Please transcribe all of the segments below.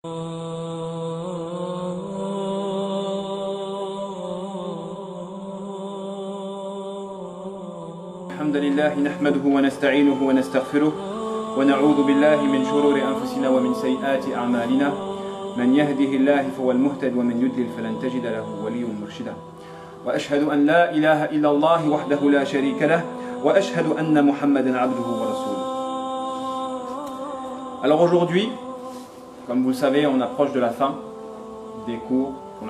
الحمد لله نحمده ونستعينه ونستغفره ونعوذ بالله من شرور أنفسنا ومن سيئات أعمالنا من يهده الله فهو المهتد ومن يضلل فلن تجد له وليا مرشدا وأشهد أن لا إله إلا الله وحده لا شريك له وأشهد أن محمدا عبده ورسوله. Alors aujourd'hui, comme vous le savez, on approche de la fin des cours que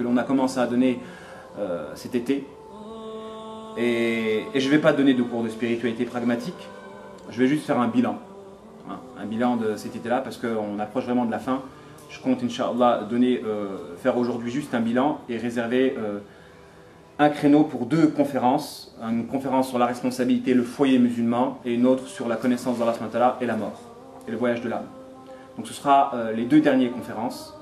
l'on a commencé à donner cet été. Et je ne vais pas donner de cours de spiritualité pragmatique, je vais juste faire un bilan. Un bilan de cet été-là parce qu'on approche vraiment de la fin. Je compte, Inch'Allah, faire aujourd'hui juste un bilan et réserver un créneau pour deux conférences. Une conférence sur la responsabilité, le foyer musulman, et une autre sur la connaissance d'Allah subhanahu wa ta'ala et la mort, et le voyage de l'âme. Donc ce sera les deux dernières conférences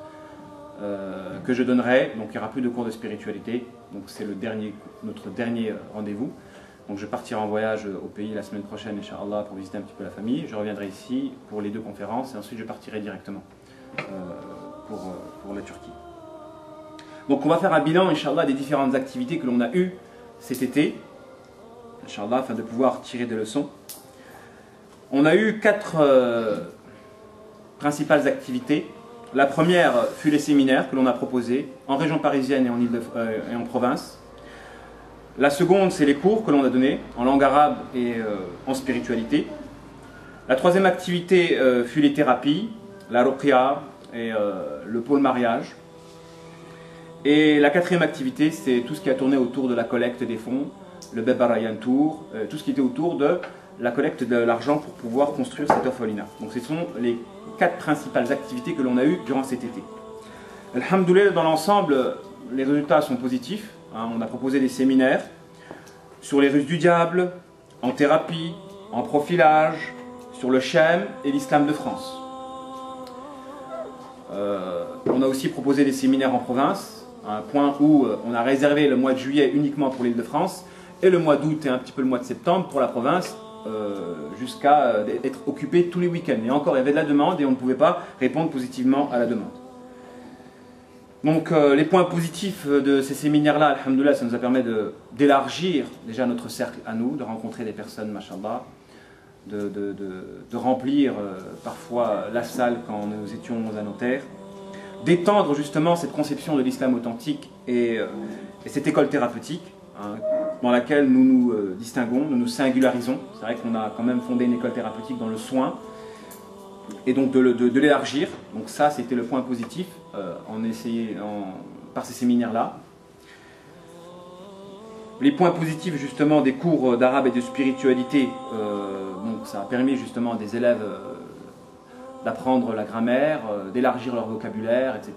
que je donnerai. Donc il n'y aura plus de cours de spiritualité. Donc c'est notre dernier rendez-vous. Donc je partirai en voyage au pays la semaine prochaine, Inch'Allah, pour visiter un petit peu la famille. Je reviendrai ici pour les deux conférences et ensuite je partirai directement pour la Turquie. Donc on va faire un bilan, Inch'Allah, des différentes activités que l'on a eues cet été, Inch'Allah, afin de pouvoir tirer des leçons. On a eu 4 principales activités. La première fut les séminaires que l'on a proposés en région parisienne et en province. La seconde, c'est les cours que l'on a donnés en langue arabe et en spiritualité. La troisième activité fut les thérapies, la ruqya et le pôle mariage. Et la quatrième activité, c'est tout ce qui a tourné autour de la collecte des fonds, le Bebarayan Tour, tout ce qui était autour de la collecte de l'argent pour pouvoir construire cet orphelinat. Donc ce sont les 4 principales activités que l'on a eues durant cet été. Alhamdoulilah, dans l'ensemble, les résultats sont positifs. On a proposé des séminaires sur les ruses du diable, en thérapie, en profilage, sur le Shem et l'islam de France. On a aussi proposé des séminaires en province, à un point où on a réservé le mois de juillet uniquement pour l'Île-de-France et le mois d'août et un petit peu le mois de septembre pour la province, jusqu'à être occupé tous les week-ends. Et encore, il y avait de la demande et on ne pouvait pas répondre positivement à la demande. Donc les points positifs de ces séminaires-là, alhamdoulilah, ça nous a permis d'élargir déjà notre cercle à nous, de rencontrer des personnes, mashallah, de remplir parfois la salle quand nous étions à nos terres, d'étendre justement cette conception de l'islam authentique et cette école thérapeutique, dans laquelle nous nous distinguons, nous nous singularisons. C'est vrai qu'on a quand même fondé une école thérapeutique dans le soin, et donc de l'élargir. Donc ça, c'était le point positif par ces séminaires-là. Les points positifs justement des cours d'arabe et de spiritualité, donc ça a permis justement à des élèves d'apprendre la grammaire, d'élargir leur vocabulaire, etc.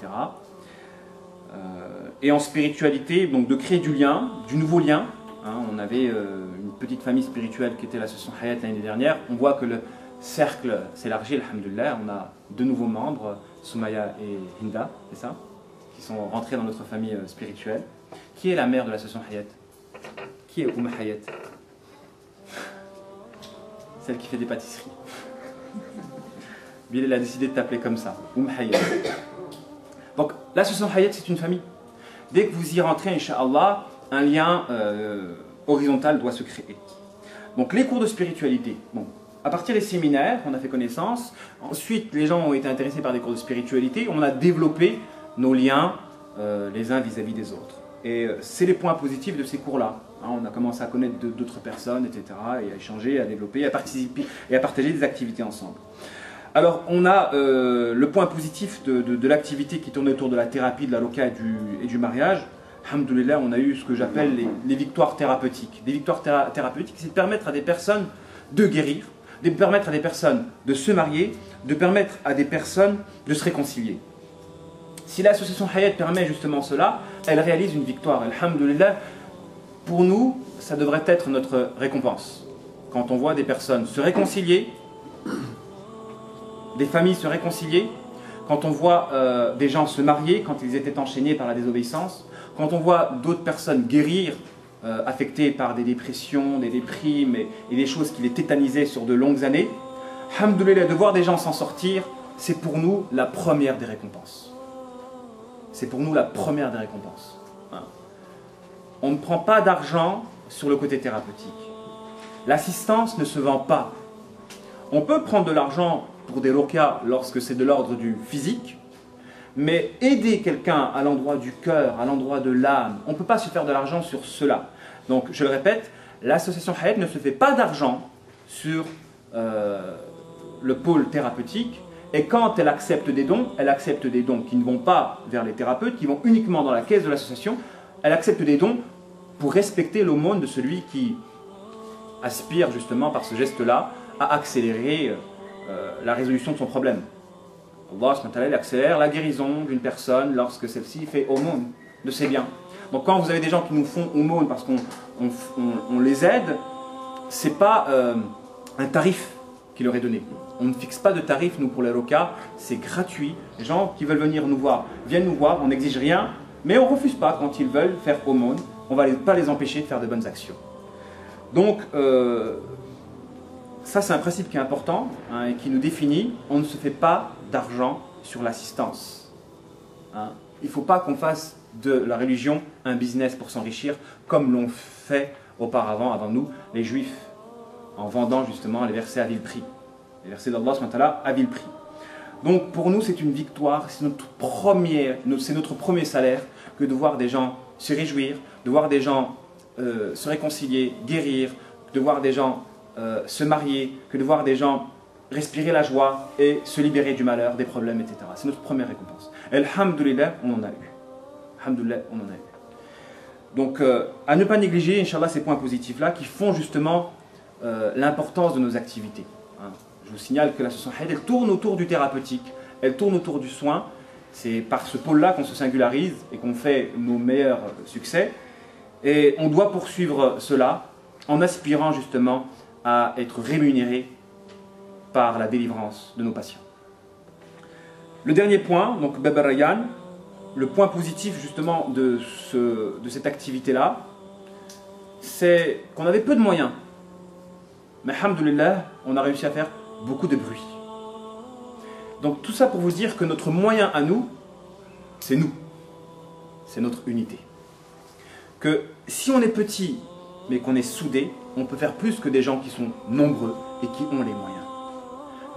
Et en spiritualité, donc de créer du lien, du nouveau lien. On avait une petite famille spirituelle qui était l'association Hayat l'année dernière. On voit que le cercle s'élargit, alhamdoulilah. On a 2 nouveaux membres, Soumaya et Hinda, c'est ça, qui sont rentrés dans notre famille spirituelle. Qui est la mère de l'association Hayat? Qui est Hayat? Celle qui fait des pâtisseries. Bilal a décidé de t'appeler comme ça, Hayat. Donc l'association Hayat, c'est une famille. Dès que vous y rentrez, Inch'Allah, un lien horizontal doit se créer. Donc les cours de spiritualité, bon, à partir des séminaires, on a fait connaissance. Ensuite, les gens ont été intéressés par des cours de spiritualité. On a développé nos liens les uns vis-à-vis des autres. Et c'est les points positifs de ces cours-là. On a commencé à connaître d'autres personnes, etc. et à échanger, à développer, à participer et à partager des activités ensemble. Alors, on a le point positif de l'activité qui tourne autour de la thérapie, de la ruqya et du mariage. Alhamdoulilah, on a eu ce que j'appelle les victoires thérapeutiques. Des victoires thérapeutiques, c'est de permettre à des personnes de guérir, de permettre à des personnes de se marier, de permettre à des personnes de se réconcilier. Si l'association Hayat permet justement cela, elle réalise une victoire. Alhamdoulilah, pour nous, ça devrait être notre récompense. Quand on voit des personnes se réconcilier, des familles se réconcilier, quand on voit des gens se marier, quand ils étaient enchaînés par la désobéissance, quand on voit d'autres personnes guérir, affectées par des dépressions, des déprimes et des choses qui les tétanisaient sur de longues années, alhamdoulilah, de voir des gens s'en sortir, c'est pour nous la première des récompenses. C'est pour nous la première des récompenses. Hein. On ne prend pas d'argent sur le côté thérapeutique. L'assistance ne se vend pas. On peut prendre de l'argent pour des ruqya lorsque c'est de l'ordre du physique, mais aider quelqu'un à l'endroit du cœur, à l'endroit de l'âme, on ne peut pas se faire de l'argent sur cela. Donc, je le répète, l'association Hayat ne se fait pas d'argent sur le pôle thérapeutique, et quand elle accepte des dons qui ne vont pas vers les thérapeutes, qui vont uniquement dans la caisse de l'association. Elle accepte des dons pour respecter l'aumône de celui qui aspire justement par ce geste-là à accélérer la résolution de son problème. Allah il accélère la guérison d'une personne lorsque celle-ci fait aumône de ses biens. Donc quand vous avez des gens qui nous font aumône parce qu'on les aide, ce n'est pas un tarif qui leur est donné. On ne fixe pas de tarif, nous, pour les ruqya, c'est gratuit. Les gens qui veulent venir nous voir viennent nous voir, on n'exige rien, mais on ne refuse pas quand ils veulent faire aumône. On ne va pas les empêcher de faire de bonnes actions. Donc, ça c'est un principe qui est important hein, et qui nous définit. On ne se fait pas d'argent sur l'assistance. Hein. Il ne faut pas qu'on fasse de la religion un business pour s'enrichir, comme l'ont fait auparavant, avant nous, les Juifs, en vendant justement les versets à vil prix. Les versets d'Allah à vil prix. Donc pour nous c'est une victoire, c'est notre premier salaire que de voir des gens se réjouir, de voir des gens se réconcilier, guérir, de voir des gens se marier, que de voir des gens respirer la joie et se libérer du malheur, des problèmes, etc. C'est notre première récompense. Et alhamdoulilah, on en a eu. Alhamdoulilah, on en a eu. Donc à ne pas négliger, Inch'Allah, ces points positifs-là qui font justement l'importance de nos activités. Hein. Je vous signale que l'association Hayat, elle tourne autour du thérapeutique, elle tourne autour du soin. C'est par ce pôle-là qu'on se singularise et qu'on fait nos meilleurs succès. Et on doit poursuivre cela en aspirant justement à être rémunéré par la délivrance de nos patients. Le dernier point, donc Bab al-Rayyan, le point positif justement de cette activité-là, c'est qu'on avait peu de moyens. Mais alhamdoulilah, on a réussi à faire beaucoup de bruit. Donc tout ça pour vous dire que notre moyen à nous, c'est nous. C'est notre unité. Que si on est petit, mais qu'on est soudé, on peut faire plus que des gens qui sont nombreux et qui ont les moyens.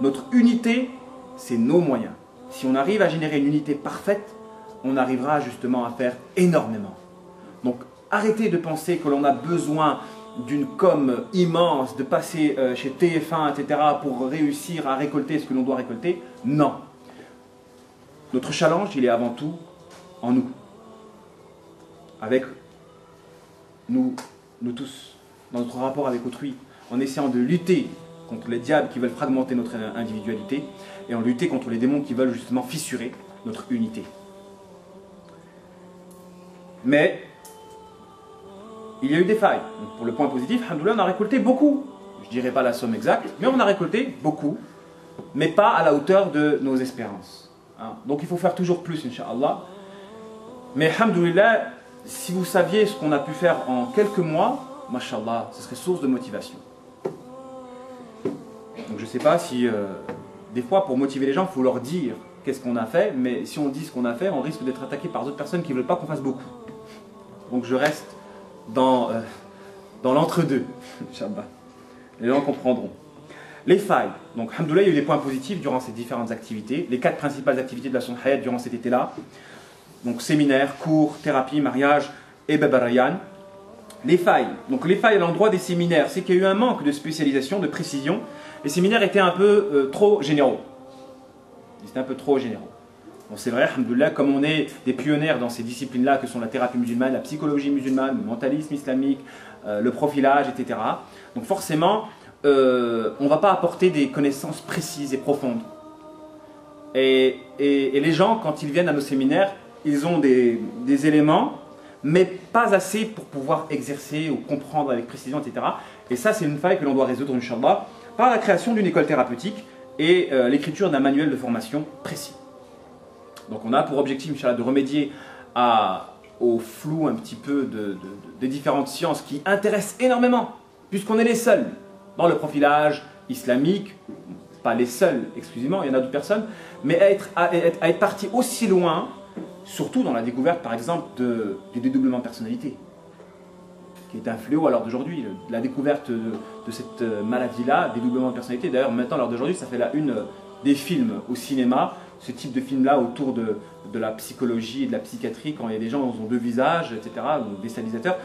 Notre unité, c'est nos moyens. Si on arrive à générer une unité parfaite, on arrivera justement à faire énormément. Donc arrêtez de penser que l'on a besoin d'une com immense, de passer chez TF1, etc. pour réussir à récolter ce que l'on doit récolter. Non. Notre challenge, il est avant tout en nous. Avec nous tous, dans notre rapport avec autrui, en essayant de lutter contre les diables qui veulent fragmenter notre individualité et en lutter contre les démons qui veulent justement fissurer notre unité. Mais il y a eu des failles. Donc pour le point positif, alhamdoulilah, on a récolté beaucoup. Je ne dirais pas la somme exacte, mais on a récolté beaucoup, mais pas à la hauteur de nos espérances. Hein. Donc il faut faire toujours plus, Inch'Allah. Mais alhamdoulilah, si vous saviez ce qu'on a pu faire en quelques mois, mashallah, ce serait source de motivation. Donc je ne sais pas si, des fois pour motiver les gens, il faut leur dire qu'est-ce qu'on a fait, mais si on dit ce qu'on a fait, on risque d'être attaqué par d'autres personnes qui ne veulent pas qu'on fasse beaucoup. Donc je reste dans l'entre-deux, Inch'Allah. Les gens comprendront. Les failles. Donc, alhamdoulilah, il y a eu des points positifs durant ces différentes activités. Les 4 principales activités de la Association Hayat durant cet été-là. Donc, séminaires, cours, thérapie, mariage et Bab al-Rayyan. Les failles. Donc, les failles à l'endroit des séminaires, c'est qu'il y a eu un manque de spécialisation, de précision. Les séminaires étaient un peu trop généraux. Ils étaient un peu trop généraux. Bon, c'est vrai, alhamdoulilah, comme on est des pionnières dans ces disciplines-là, que sont la thérapie musulmane, la psychologie musulmane, le mentalisme islamique, le profilage, etc. Donc forcément, on ne va pas apporter des connaissances précises et profondes. Et les gens, quand ils viennent à nos séminaires, ils ont des éléments, mais pas assez pour pouvoir exercer ou comprendre avec précision, etc. Et ça, c'est une faille que l'on doit résoudre, Inch'Allah, par la création d'une école thérapeutique et l'écriture d'un manuel de formation précis. Donc on a pour objectif, Inch'Allah, de remédier au flou un petit peu des différentes sciences qui intéressent énormément, puisqu'on est les seuls dans le profilage islamique, pas les seuls exclusivement, il y en a d'autres personnes, mais à être partis aussi loin, surtout dans la découverte par exemple du dédoublement de personnalité, qui est un fléau à l'heure d'aujourd'hui. La découverte de cette maladie-là, dédoublement de personnalité, d'ailleurs maintenant à l'heure d'aujourd'hui ça fait la une des films au cinéma, ce type de film-là autour de la psychologie et de la psychiatrie, quand il y a des gens qui ont deux visages, etc., donc des stabilisateurs,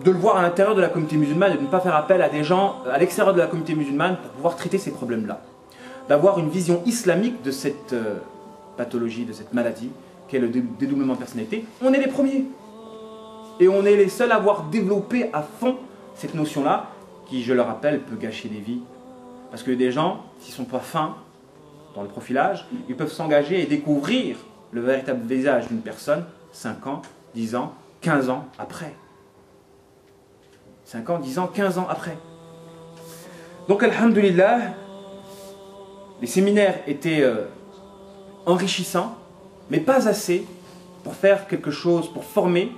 de le voir à l'intérieur de la communauté musulmane et de ne pas faire appel à des gens à l'extérieur de la communauté musulmane pour pouvoir traiter ces problèmes-là. D'avoir une vision islamique de cette pathologie, de cette maladie, qu'est le dédoublement de personnalité. On est les premiers. Et on est les seuls à avoir développé à fond cette notion-là, qui, je le rappelle, peut gâcher des vies. Parce que des gens, s'ils ne sont pas fins dans le profilage, ils peuvent s'engager et découvrir le véritable visage d'une personne 5 ans, 10 ans, 15 ans après. 5 ans, 10 ans, 15 ans après. Donc, alhamdoulilah, les séminaires étaient enrichissants, mais pas assez pour faire quelque chose, pour former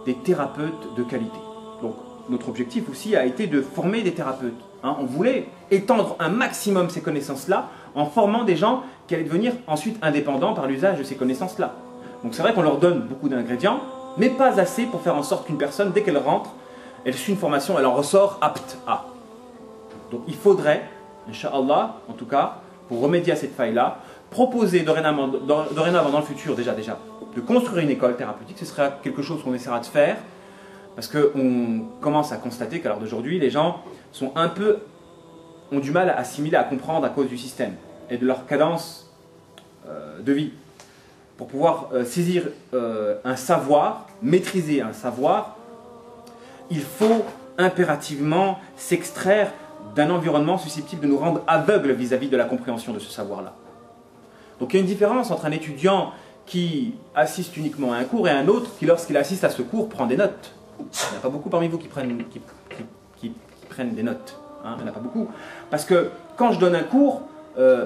des thérapeutes de qualité. Donc, notre objectif aussi a été de former des thérapeutes. On voulait étendre un maximum ces connaissances-là en formant des gens qui allaient devenir ensuite indépendants par l'usage de ces connaissances-là. Donc c'est vrai qu'on leur donne beaucoup d'ingrédients, mais pas assez pour faire en sorte qu'une personne, dès qu'elle rentre, elle suit une formation, elle en ressort apte à. Donc il faudrait, Inch'Allah, en tout cas, pour remédier à cette faille-là, proposer dorénavant dans le futur, déjà, de construire une école thérapeutique. Ce sera quelque chose qu'on essaiera de faire, parce qu'on commence à constater qu'à l'heure d'aujourd'hui, les gens ont du mal à assimiler, à comprendre à cause du système et de leur cadence de vie. Pour pouvoir saisir un savoir, maîtriser un savoir, il faut impérativement s'extraire d'un environnement susceptible de nous rendre aveugles vis-à-vis de la compréhension de ce savoir-là. Donc il y a une différence entre un étudiant qui assiste uniquement à un cours et un autre qui, lorsqu'il assiste à ce cours, prend des notes. Il n'y en a pas beaucoup parmi vous qui prennent des notes. Il n'y en a pas beaucoup. Parce que quand je donne un cours,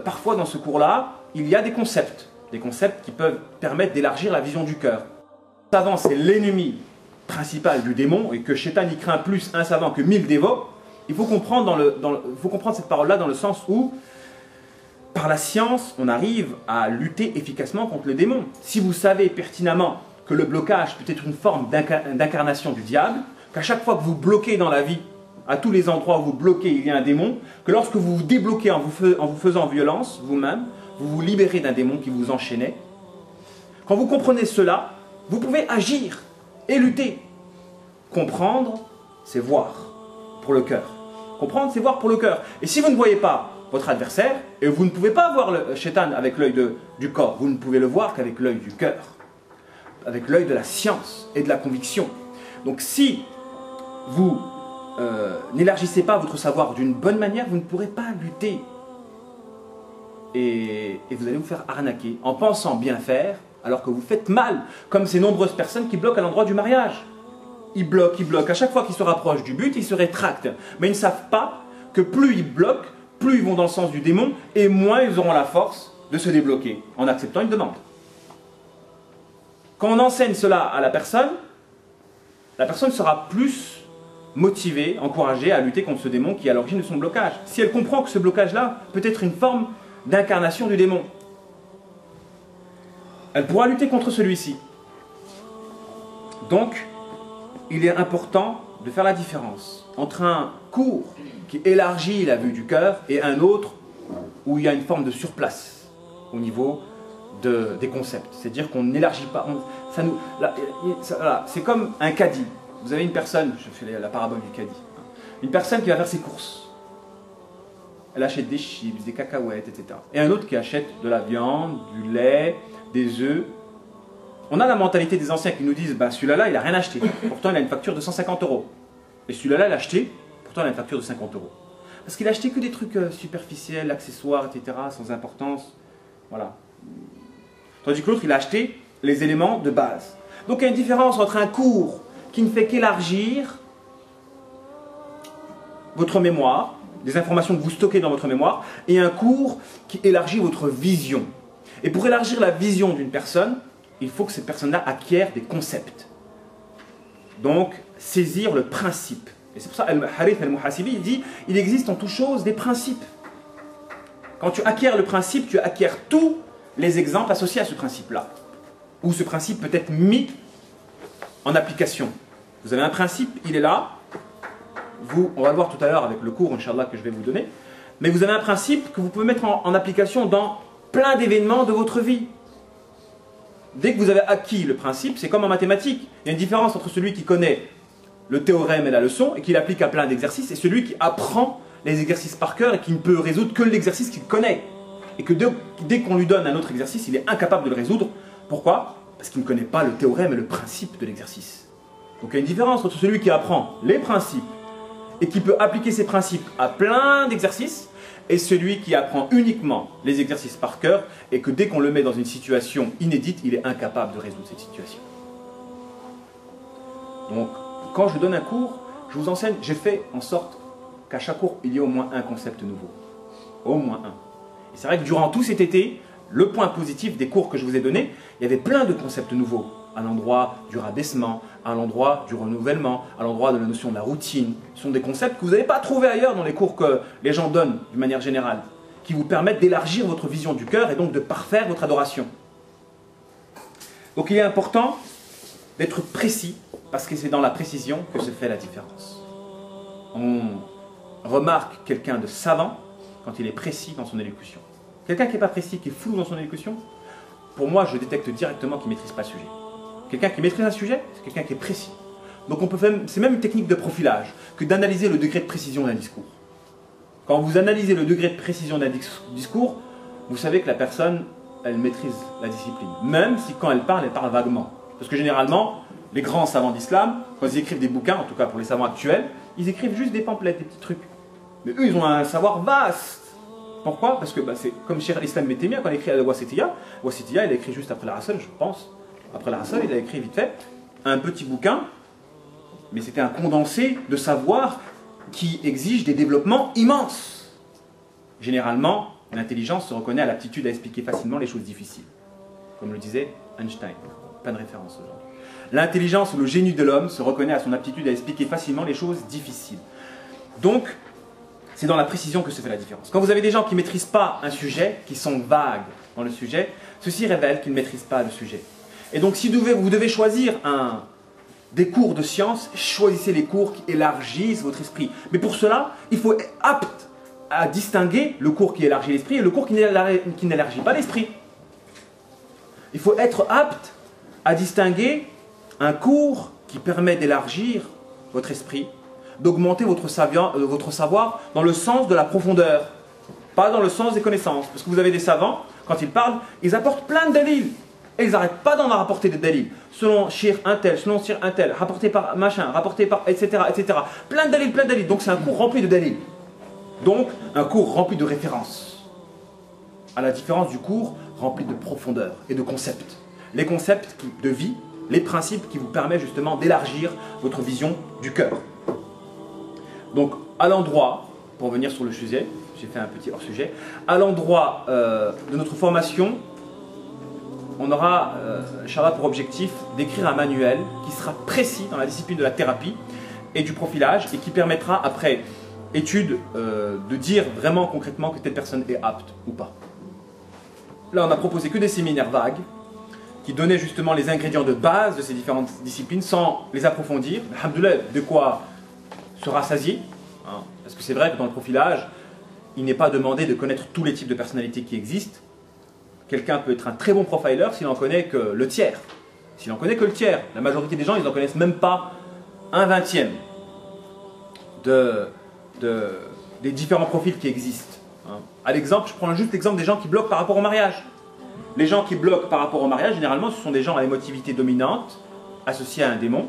parfois dans ce cours-là, il y a des concepts qui peuvent permettre d'élargir la vision du cœur. Un savant, c'est l'ennemi principal du démon, et que Shaitan y craint plus un savant que 1000 dévots. Il faut comprendre, faut comprendre cette parole-là dans le sens où, par la science, on arrive à lutter efficacement contre le démon. Si vous savez pertinemment que le blocage peut être une forme d'incarnation du diable, qu'à chaque fois que vous bloquez dans la vie, à tous les endroits où vous bloquez, il y a un démon, que lorsque vous vous débloquez en vous faisant violence, vous-même, vous vous libérez d'un démon qui vous enchaînait. Quand vous comprenez cela, vous pouvez agir et lutter. Comprendre, c'est voir pour le cœur. Comprendre, c'est voir pour le cœur. Et si vous ne voyez pas votre adversaire, et vous ne pouvez pas voir le Shaitan avec l'œil du corps, vous ne pouvez le voir qu'avec l'œil du cœur, avec l'œil de la science et de la conviction. Donc si vous n'élargissez pas votre savoir d'une bonne manière, vous ne pourrez pas lutter. Et vous allez vous faire arnaquer en pensant bien faire, alors que vous faites mal, comme ces nombreuses personnes qui bloquent à l'endroit du mariage. Ils bloquent. À chaque fois qu'ils se rapprochent du but, ils se rétractent. Mais ils ne savent pas que plus ils bloquent, plus ils vont dans le sens du démon, et moins ils auront la force de se débloquer en acceptant une demande. Quand on enseigne cela à la personne sera plus motivée, encouragée à lutter contre ce démon qui est à l'origine de son blocage. Si elle comprend que ce blocage-là peut être une forme d'incarnation du démon, elle pourra lutter contre celui-ci. Donc, il est important de faire la différence entre un cours qui élargit la vue du cœur et un autre où il y a une forme de surplace au niveau des concepts. C'est-à-dire qu'on n'élargit pas. C'est comme un caddie. Vous avez une personne, je fais la parabole du caddie, une personne qui va faire ses courses. Elle achète des chips, des cacahuètes, etc. Et un autre qui achète de la viande, du lait, des œufs. On a la mentalité des anciens qui nous disent celui-là, il n'a rien acheté. Pourtant, il a une facture de 150 €. Et celui-là, il a acheté. Pourtant, il a une facture de 50 €. Parce qu'il a acheté que des trucs superficiels, accessoires, etc., sans importance. Voilà. Tandis que l'autre, il a acheté les éléments de base. Donc, il y a une différence entre un cours qui ne fait qu'élargir votre mémoire, des informations que vous stockez dans votre mémoire, et un cours qui élargit votre vision. Et pour élargir la vision d'une personne, il faut que cette personne-là acquiert des concepts. Donc, saisir le principe. Et c'est pour ça, Al-Harith al-Muhasibi dit, il existe en toute chose des principes. Quand tu acquiers le principe, tu acquiers tous les exemples associés à ce principe-là. Où ce principe peut être mis en application. Vous avez un principe, il est là. On va le voir tout à l'heure avec le cours, Inch'Allah, que je vais vous donner. Mais vous avez un principe que vous pouvez mettre en application dans plein d'événements de votre vie. Dès que vous avez acquis le principe, c'est comme en mathématiques. Il y a une différence entre celui qui connaît le théorème et la leçon et qui l'applique à plein d'exercices et celui qui apprend les exercices par cœur et qui ne peut résoudre que l'exercice qu'il connaît. Et que dès qu'on lui donne un autre exercice, il est incapable de le résoudre. Pourquoi? Parce qu'il ne connaît pas le théorème et le principe de l'exercice. Donc il y a une différence entre celui qui apprend les principes et qui peut appliquer ces principes à plein d'exercices et celui qui apprend uniquement les exercices par cœur et que dès qu'on le met dans une situation inédite, il est incapable de résoudre cette situation. Donc, quand je donne un cours, je vous enseigne, j'ai fait en sorte qu'à chaque cours, il y ait au moins un concept nouveau. Au moins un. Et c'est vrai que durant tout cet été, le point positif des cours que je vous ai donnés, il y avait plein de concepts nouveaux, à l'endroit du rabaissement, à l'endroit du renouvellement, à l'endroit de la notion de la routine. Ce sont des concepts que vous n'allez pas trouver ailleurs dans les cours que les gens donnent d'une manière générale, qui vous permettent d'élargir votre vision du cœur et donc de parfaire votre adoration. Donc il est important d'être précis, parce que c'est dans la précision que se fait la différence. On remarque quelqu'un de savant quand il est précis dans son élocution. Quelqu'un qui n'est pas précis, qui est flou dans son élocution, pour moi, je détecte directement qu'il ne maîtrise pas le sujet. Quelqu'un qui maîtrise un sujet, c'est quelqu'un qui est précis. Donc c'est même une technique de profilage que d'analyser le degré de précision d'un discours. Quand vous analysez le degré de précision d'un discours, vous savez que la personne, elle maîtrise la discipline. Même si quand elle parle vaguement. Parce que généralement, les grands savants d'islam, quand ils écrivent des bouquins, en tout cas pour les savants actuels, ils écrivent juste des pamphlets, des petits trucs. Mais eux, ils ont un savoir vaste. Pourquoi? Parce que c'est comme Cheikh al-Islam Ibn Taymiyya, quand il a écrit Al-Wasitiyya, il a écrit juste après la Rassal, je pense. Après la Rassal, il a écrit vite fait un petit bouquin, mais c'était un condensé de savoir qui exige des développements immenses. Généralement, l'intelligence se reconnaît à l'aptitude à expliquer facilement les choses difficiles. Comme le disait Einstein. Pas de référence aujourd'hui. L'intelligence ou le génie de l'homme se reconnaît à son aptitude à expliquer facilement les choses difficiles. Donc, c'est dans la précision que se fait la différence. Quand vous avez des gens qui ne maîtrisent pas un sujet, qui sont vagues dans le sujet, ceci révèle qu'ils ne maîtrisent pas le sujet. Et donc, si vous devez choisir des cours de sciences, choisissez les cours qui élargissent votre esprit. Mais pour cela, il faut être apte à distinguer le cours qui élargit l'esprit et le cours qui n'élargit pas l'esprit. Il faut être apte à distinguer un cours qui permet d'élargir votre esprit, d'augmenter votre savoir dans le sens de la profondeur, pas dans le sens des connaissances. Parce que vous avez des savants, quand ils parlent, ils apportent plein de dalils. Et ils n'arrêtent pas d'en rapporter des dalils. Selon shir un tel, rapporté par machin, rapporté par etc. etc. Plein de dalils. Donc c'est un cours rempli de dalils. Donc un cours rempli de références. À la différence du cours rempli de profondeur et de concepts. Les concepts de vie, les principes qui vous permettent justement d'élargir votre vision du cœur. Donc à l'endroit, pour revenir sur le sujet, j'ai fait un petit hors-sujet, à l'endroit de notre formation, on aura, Inch'Allah, pour objectif d'écrire un manuel qui sera précis dans la discipline de la thérapie et du profilage et qui permettra, après étude, de dire vraiment concrètement que telle personne est apte ou pas. Là, on a proposé que des séminaires vagues qui donnaient justement les ingrédients de base de ces différentes disciplines sans les approfondir. Alhamdoulilah, de quoi se rassasier. Hein, parce que c'est vrai que dans le profilage, il n'est pas demandé de connaître tous les types de personnalités qui existent. Quelqu'un peut être un très bon profiler s'il n'en connaît que le tiers. S'il n'en connaît que le tiers. La majorité des gens, ils n'en connaissent même pas un vingtième des différents profils qui existent. Hein. À l'exemple, je prends juste l'exemple des gens qui bloquent par rapport au mariage. Les gens qui bloquent par rapport au mariage, généralement, ce sont des gens à émotivité dominante, associés à un démon,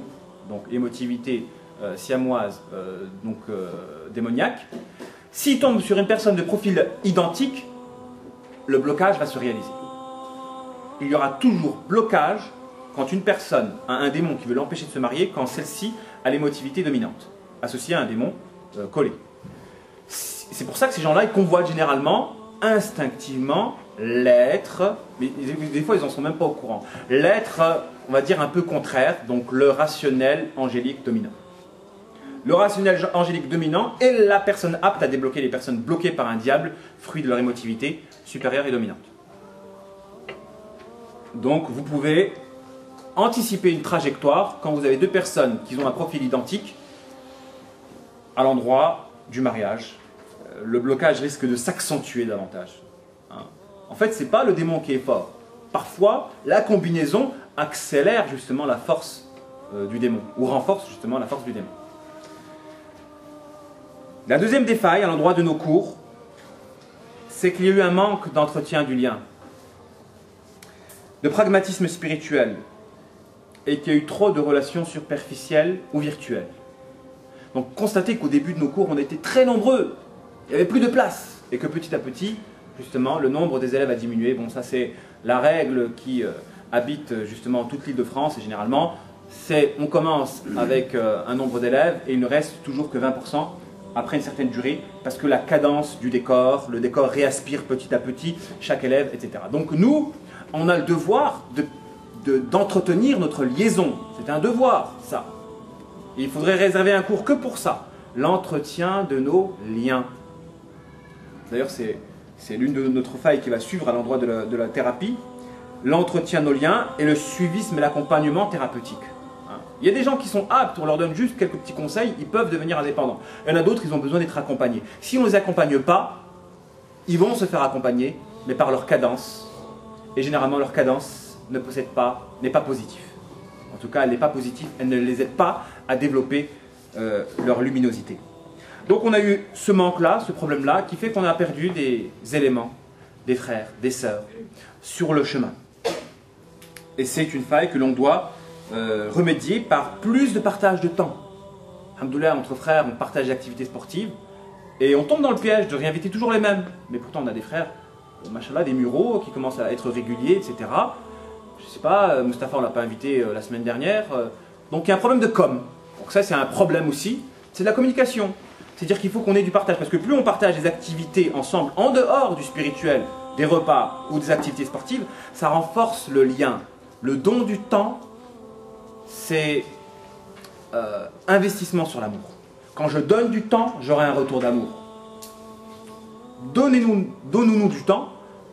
donc émotivité siamoise, démoniaque. S'ils tombent sur une personne de profil identique, le blocage va se réaliser. Il y aura toujours blocage quand une personne a un démon qui veut l'empêcher de se marier, quand celle-ci a l'émotivité dominante, associée à un démon collé. C'est pour ça que ces gens-là, ils convoitent généralement, instinctivement, l'être, mais des fois ils n'en sont même pas au courant, l'être, on va dire, un peu contraire, donc le rationnel angélique dominant. le rationnel angélique dominant est la personne apte à débloquer les personnes bloquées par un diable, fruit de leur émotivité supérieure et dominante. Donc vous pouvez anticiper une trajectoire quand vous avez deux personnes qui ont un profil identique à l'endroit du mariage. Le blocage risque de s'accentuer davantage. En fait, ce n'est pas le démon qui est fort. Parfois, la combinaison accélère justement la force du démon, ou renforce justement la force du démon. La deuxième défaille à l'endroit de nos cours, c'est qu'il y a eu un manque d'entretien du lien, de pragmatisme spirituel, et qu'il y a eu trop de relations superficielles ou virtuelles. Donc constatez qu'au début de nos cours, on était très nombreux, il n'y avait plus de place, et que petit à petit, justement, le nombre des élèves a diminué. Bon, ça c'est la règle qui habite justement toute l'île de France, et généralement, c'est on commence avec un nombre d'élèves, et il ne reste toujours que 20% après une certaine durée, parce que la cadence du décor, le décor réaspire petit à petit chaque élève, etc. Donc nous, on a le devoir d'entretenir notre liaison. C'est un devoir, ça. Et il faudrait réserver un cours que pour ça, l'entretien de nos liens. D'ailleurs, c'est l'une de notre faille qui va suivre à l'endroit de la thérapie, l'entretien de nos liens et le suivisme et l'accompagnement thérapeutique. Il y a des gens qui sont aptes, on leur donne juste quelques petits conseils, ils peuvent devenir indépendants. Il y en a d'autres, ils ont besoin d'être accompagnés. Si on ne les accompagne pas, ils vont se faire accompagner, mais par leur cadence. Et généralement, leur cadence n'est pas positive. En tout cas, elle n'est pas positive, elle ne les aide pas à développer leur luminosité. Donc on a eu ce manque-là, ce problème-là, qui fait qu'on a perdu des éléments, des frères, des sœurs, sur le chemin. Et c'est une faille que l'on doit remédier par plus de partage de temps. Alhamdoulilah, entre frères, on partage des activités sportives, et on tombe dans le piège de réinviter toujours les mêmes. Mais pourtant, on a des frères, machallah, des mureaux qui commencent à être réguliers, etc. Je ne sais pas, Mustapha, on ne l'a pas invité la semaine dernière. Donc il y a un problème de com. Donc ça, c'est un problème aussi. C'est de la communication. C'est-à-dire qu'il faut qu'on ait du partage. Parce que plus on partage des activités ensemble, en dehors du spirituel, des repas ou des activités sportives, ça renforce le lien. Le don du temps, c'est investissement sur l'amour. Quand je donne du temps, j'aurai un retour d'amour. Donnons-nous du temps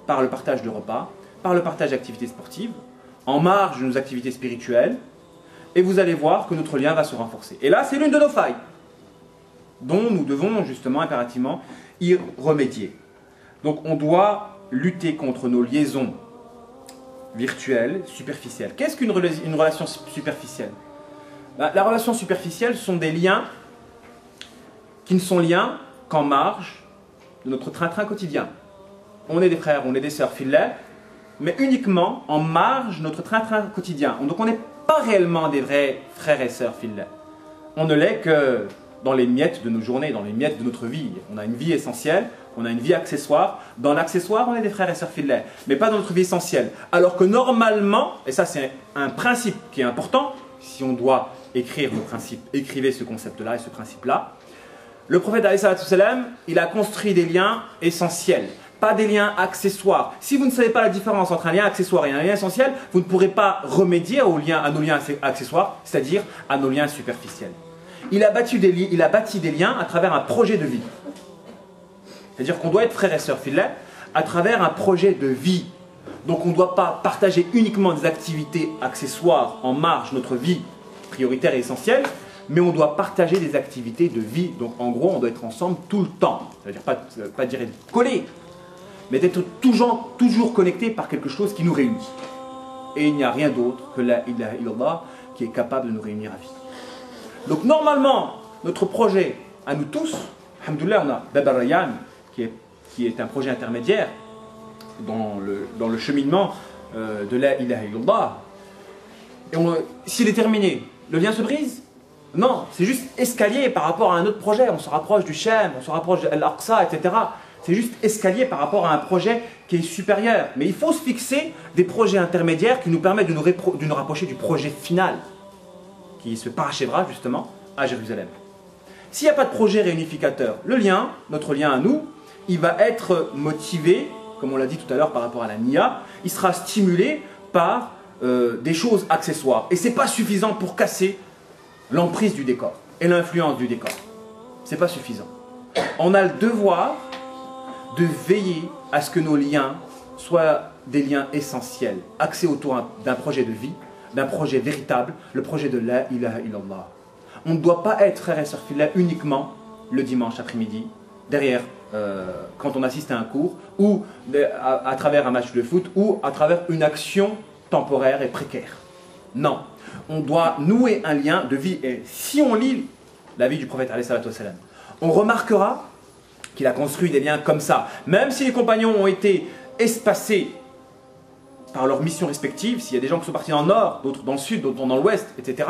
par le partage de repas, par le partage d'activités sportives, en marge de nos activités spirituelles, et vous allez voir que notre lien va se renforcer. Et là, c'est l'une de nos failles, dont nous devons justement impérativement y remédier. Donc on doit lutter contre nos liaisons virtuelles, superficielles. Qu'est-ce qu'une relation superficielle ? La relation superficielle sont des liens qui ne sont liens qu'en marge de notre train-train quotidien. On est des frères, on est des sœurs filles, mais uniquement en marge de notre train-train quotidien. Donc on n'est pas réellement des vrais frères et sœurs filles. On ne l'est que dans les miettes de nos journées, dans les miettes de notre vie. On a une vie essentielle, on a une vie accessoire. Dans l'accessoire, on est des frères et sœurs filles, mais pas dans notre vie essentielle. Alors que normalement, et ça c'est un principe qui est important, si on doit écrire nos principes, écrivez ce concept-là et ce principe-là. Le prophète alayhi salatu wassalam, il a construit des liens essentiels, pas des liens accessoires. Si vous ne savez pas la différence entre un lien accessoire et un lien essentiel, vous ne pourrez pas remédier à nos liens accessoires, c'est-à-dire à nos liens superficiels. Il a bâti des liens à travers un projet de vie. C'est-à-dire qu'on doit être frères et sœurs filles à travers un projet de vie. Donc on ne doit pas partager uniquement des activités accessoires en marge de notre vie prioritaire et essentielle, mais on doit partager des activités de vie. Donc en gros, on doit être ensemble tout le temps. C'est-à-dire pas dire être collé, mais d'être toujours connecté par quelque chose qui nous réunit. Et il n'y a rien d'autre que la ilaha illallah qui est capable de nous réunir à vie. Donc normalement, notre projet à nous tous, alhamdoulilah, on a Bab al-Rayyan qui est un projet intermédiaire dans le cheminement de la ilaha illallah. Et s'il est terminé, le lien se brise? Non, c'est juste escalier par rapport à un autre projet. On se rapproche du Shem, on se rapproche de Al-Aqsa, etc. C'est juste escalier par rapport à un projet qui est supérieur. Mais il faut se fixer des projets intermédiaires qui nous permettent de nous rapprocher du projet final, qui se parachèvera justement à Jérusalem. S'il n'y a pas de projet réunificateur, notre lien à nous, il va être motivé, comme on l'a dit tout à l'heure par rapport à la Nia, il sera stimulé par des choses accessoires. Et ce n'est pas suffisant pour casser l'emprise du décor. et l'influence du décor. Ce n'est pas suffisant. On a le devoir de veiller à ce que nos liens soient des liens essentiels, axés autour d'un projet de vie, d'un projet véritable, le projet de la ilaha illallah. On ne doit pas être, frères et sœurs filles, uniquement le dimanche après-midi, derrière, quand on assiste à un cours, ou à travers un match de foot, ou à travers une action temporaire et précaire. Non, on doit nouer un lien de vie. Et si on lit la vie du prophète, on remarquera qu'il a construit des liens comme ça. Même si les compagnons ont été espacés par leurs missions respectives, s'il y a des gens qui sont partis dans le nord, d'autres dans le sud, d'autres dans l'ouest, etc.,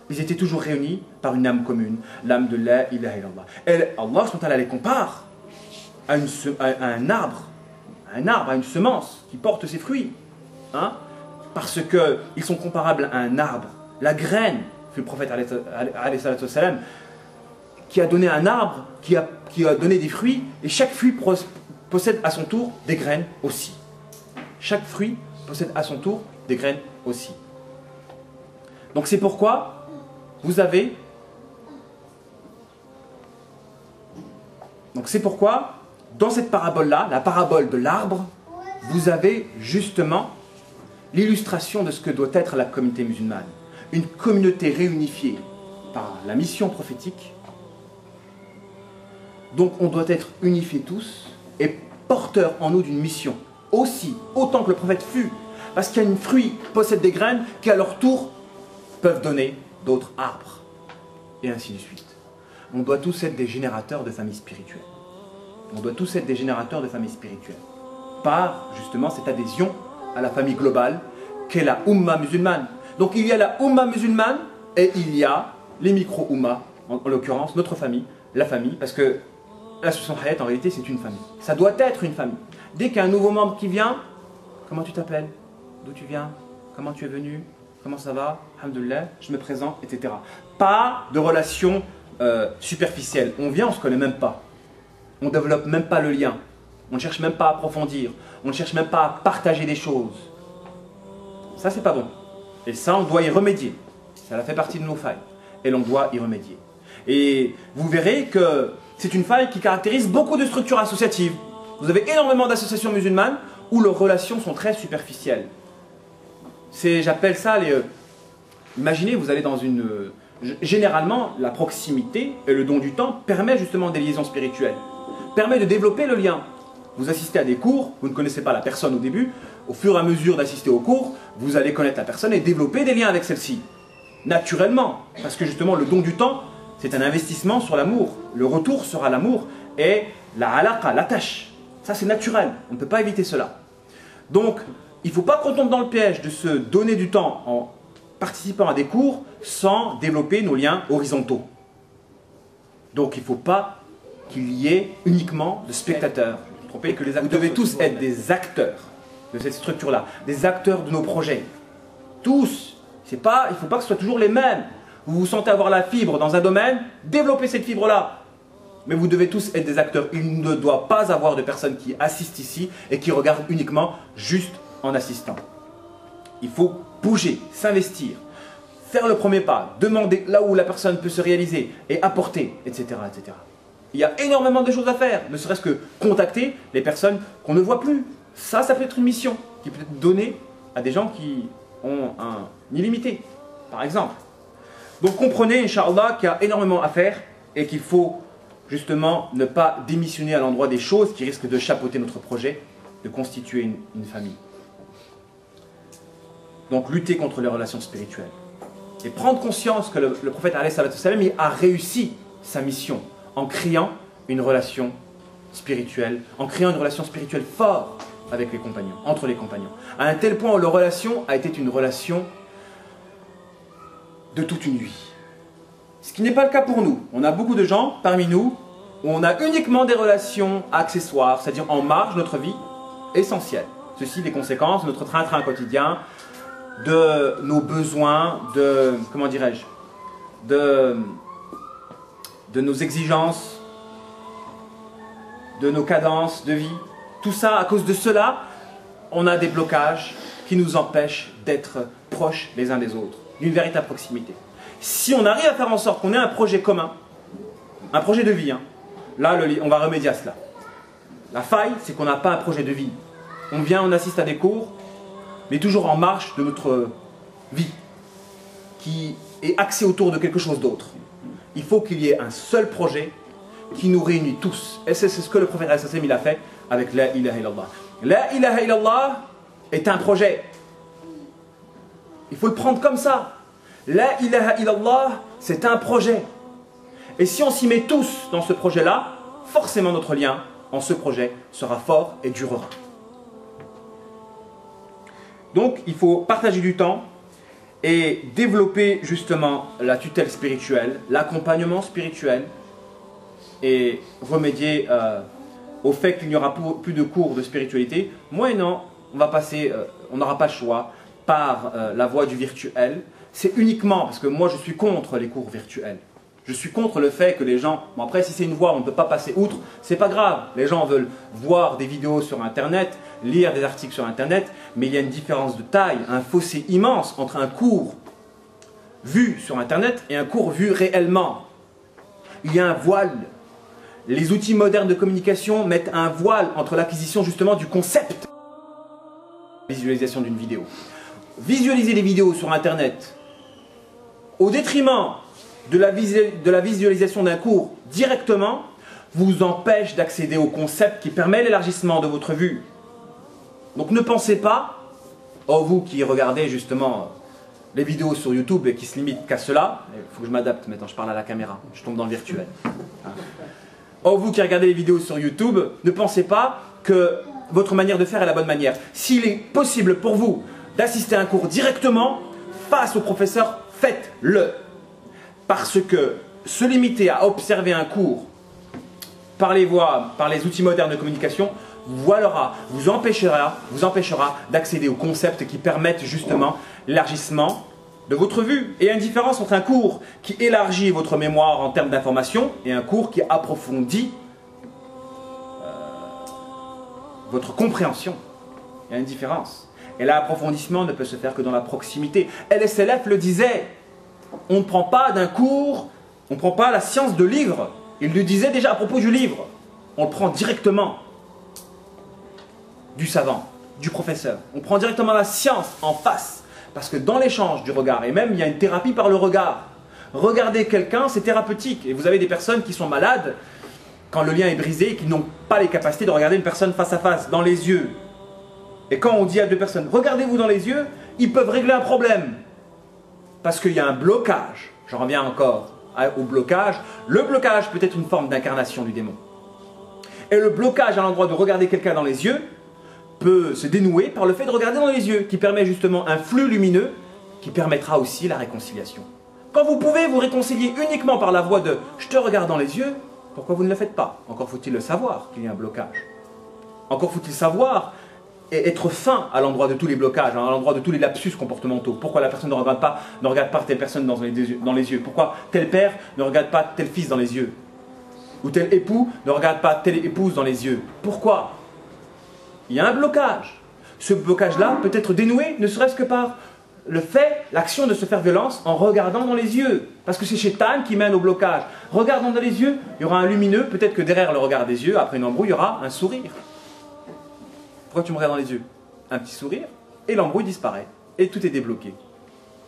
ils étaient toujours réunis par une âme commune, l'âme de la ilaha illallah. Et Allah les compare à un arbre, à une semence qui porte ses fruits. Hein, parce qu'ils sont comparables à un arbre. La graine, le prophète salam, qui a donné un arbre, qui a donné des fruits, et chaque fruit possède à son tour des graines aussi. Chaque fruit possède à son tour des graines aussi. Donc c'est pourquoi vous avez... Donc c'est pourquoi, dans cette parabole-là, la parabole de l'arbre, vous avez justement l'illustration de ce que doit être la communauté musulmane. Une communauté réunifiée par la mission prophétique. Donc on doit être unifiés tous et porteurs en nous d'une mission. Aussi, autant que le prophète fut. Parce qu'il y a une fruit qui possède des graines qui à leur tour peuvent donner d'autres arbres. Et ainsi de suite. On doit tous être des générateurs de familles spirituelles. On doit tous être des générateurs de familles spirituelles. Par justement cette adhésion à la famille globale qu'est la Ummah musulmane. Donc il y a la Ummah musulmane et il y a les micro-Ummah, en l'occurrence notre famille, la famille, parce que l'association Hayat en réalité c'est une famille. Ça doit être une famille. Dès qu'il y a un nouveau membre qui vient, comment tu t'appelles? D'où tu viens? Comment tu es venu? Comment ça va? Alhamdoulilah, je me présente, etc. Pas de relation superficielle. On vient, on ne se connaît même pas. On ne développe même pas le lien. On ne cherche même pas à approfondir. On ne cherche même pas à partager des choses. Ça, c'est pas bon. Et ça, on doit y remédier. Ça fait partie de nos failles. Et l'on doit y remédier. Et vous verrez que c'est une faille qui caractérise beaucoup de structures associatives. Vous avez énormément d'associations musulmanes où leurs relations sont très superficielles. J'appelle ça les... Imaginez, vous allez dans une... Généralement, la proximité et le don du temps permet justement des liaisons spirituelles. Permet de développer le lien. Vous assistez à des cours, vous ne connaissez pas la personne au début. Au fur et à mesure d'assister aux cours, vous allez connaître la personne et développer des liens avec celle-ci. Naturellement. Parce que justement, le don du temps, c'est un investissement sur l'amour. Le retour sera l'amour et la alaqa, la tâche. Ça, c'est naturel. On ne peut pas éviter cela. Donc, il ne faut pas qu'on tombe dans le piège de se donner du temps en participant à des cours sans développer nos liens horizontaux. Donc, il ne faut pas qu'il y ait uniquement de spectateurs. Vous devez tous être des acteurs de cette structure-là, des acteurs de nos projets. Tous. Il ne faut pas que ce soit toujours les mêmes. Vous vous sentez avoir la fibre dans un domaine, développez cette fibre-là. Mais vous devez tous être des acteurs. Il ne doit pas avoir de personnes qui assistent ici et qui regardent uniquement juste en assistant. Il faut bouger, s'investir, faire le premier pas, demander là où la personne peut se réaliser et apporter, etc., etc. Il y a énormément de choses à faire, ne serait-ce que contacter les personnes qu'on ne voit plus. Ça peut être une mission qui peut être donnée à des gens qui ont un illimité, par exemple. Donc comprenez, Inch'Allah, qu'il y a énormément à faire et qu'il faut justement ne pas démissionner à l'endroit des choses qui risquent de chapeauter notre projet, de constituer une famille. Donc lutter contre les relations spirituelles. Et prendre conscience que le prophète a réussi sa mission en créant une relation spirituelle, en créant une relation spirituelle forte avec les compagnons, entre les compagnons. À un tel point où leur relation a été une relation de toute une vie. Ce qui n'est pas le cas pour nous. On a beaucoup de gens parmi nous où on a uniquement des relations accessoires, c'est-à-dire en marge de notre vie essentielle. Ceci des conséquences de notre train-train quotidien, de nos besoins, de, comment dirais-je, de nos exigences, de nos cadences de vie. Tout ça, à cause de cela, on a des blocages qui nous empêchent d'être proches les uns des autres, d'une véritable proximité. Si on arrive à faire en sorte qu'on ait un projet commun, un projet de vie, hein, là on va remédier à cela. La faille, c'est qu'on n'a pas un projet de vie. On vient, on assiste à des cours, mais toujours en marche de notre vie, qui est axée autour de quelque chose d'autre. Il faut qu'il y ait un seul projet qui nous réunit tous. Et c'est ce que le prophète il a fait avec La ilaha illallah. La ilaha illallah est un projet. Il faut le prendre comme ça. La ilaha illallah, c'est un projet. Et si on s'y met tous dans ce projet-là, forcément notre lien en ce projet sera fort et durera. Donc il faut partager du temps et développer justement la tutelle spirituelle, l'accompagnement spirituel et remédier au fait qu'il n'y aura plus de cours de spiritualité. Moyennant, on va passer, on n'aura pas le choix, par la voie du virtuel. C'est uniquement, parce que moi je suis contre les cours virtuels. Je suis contre le fait que les gens, bon après si c'est une voie, on ne peut pas passer outre, c'est pas grave. Les gens veulent voir des vidéos sur internet, lire des articles sur internet, mais il y a une différence de taille, un fossé immense entre un cours vu sur internet et un cours vu réellement. Il y a un voile. Les outils modernes de communication mettent un voile entre l'acquisition justement du concept, visualisation d'une vidéo. Visualiser des vidéos sur internet au détriment de la visualisation d'un cours directement vous empêche d'accéder au concept qui permet l'élargissement de votre vue. Donc ne pensez pas, oh vous qui regardez justement les vidéos sur YouTube et qui se limitent qu'à cela, il faut que je m'adapte maintenant, je parle à la caméra, je tombe dans le virtuel. Oh vous qui regardez les vidéos sur YouTube, ne pensez pas que votre manière de faire est la bonne manière. S'il est possible pour vous d'assister à un cours directement face au professeur, faites-le. Parce que se limiter à observer un cours par les voies, par les outils modernes de communication, vous empêchera d'accéder aux concepts qui permettent justement l'élargissement de votre vue. Et il y a une différence entre un cours qui élargit votre mémoire en termes d'information et un cours qui approfondit votre compréhension. Il y a une différence. Et l'approfondissement ne peut se faire que dans la proximité. LSLF le disait, on ne prend pas d'un cours, on ne prend pas la science de livre. Il le disait déjà à propos du livre. On le prend directement du savant, du professeur. On prend directement la science en face. Parce que dans l'échange du regard, et même il y a une thérapie par le regard. Regarder quelqu'un, c'est thérapeutique. Et vous avez des personnes qui sont malades quand le lien est brisé et qui n'ont pas les capacités de regarder une personne face à face, dans les yeux. Et quand on dit à deux personnes, regardez-vous dans les yeux, ils peuvent régler un problème. Parce qu'il y a un blocage. J'en reviens encore au blocage. Le blocage peut être une forme d'incarnation du démon. Et le blocage à l'endroit de regarder quelqu'un dans les yeux peut se dénouer par le fait de regarder dans les yeux, qui permet justement un flux lumineux qui permettra aussi la réconciliation. Quand vous pouvez vous réconcilier uniquement par la voie de « je te regarde dans les yeux », pourquoi vous ne le faites pas? Encore faut-il le savoir qu'il y a un blocage. Encore faut-il savoir et être fin à l'endroit de tous les blocages, à l'endroit de tous les lapsus comportementaux. Pourquoi la personne ne regarde pas telle personne dans les yeux? Pourquoi tel père ne regarde pas tel fils dans les yeux? Ou tel époux ne regarde pas telle épouse dans les yeux? Pourquoi? Il y a un blocage. Ce blocage-là peut être dénoué, ne serait-ce que par le fait, l'action de se faire violence en regardant dans les yeux. Parce que c'est Shaitan qui mène au blocage. Regardant dans les yeux, il y aura un lumineux, peut-être que derrière le regard des yeux, après une embrouille, il y aura un sourire. Pourquoi tu me regardes dans les yeux? Un petit sourire, et l'embrouille disparaît. Et tout est débloqué.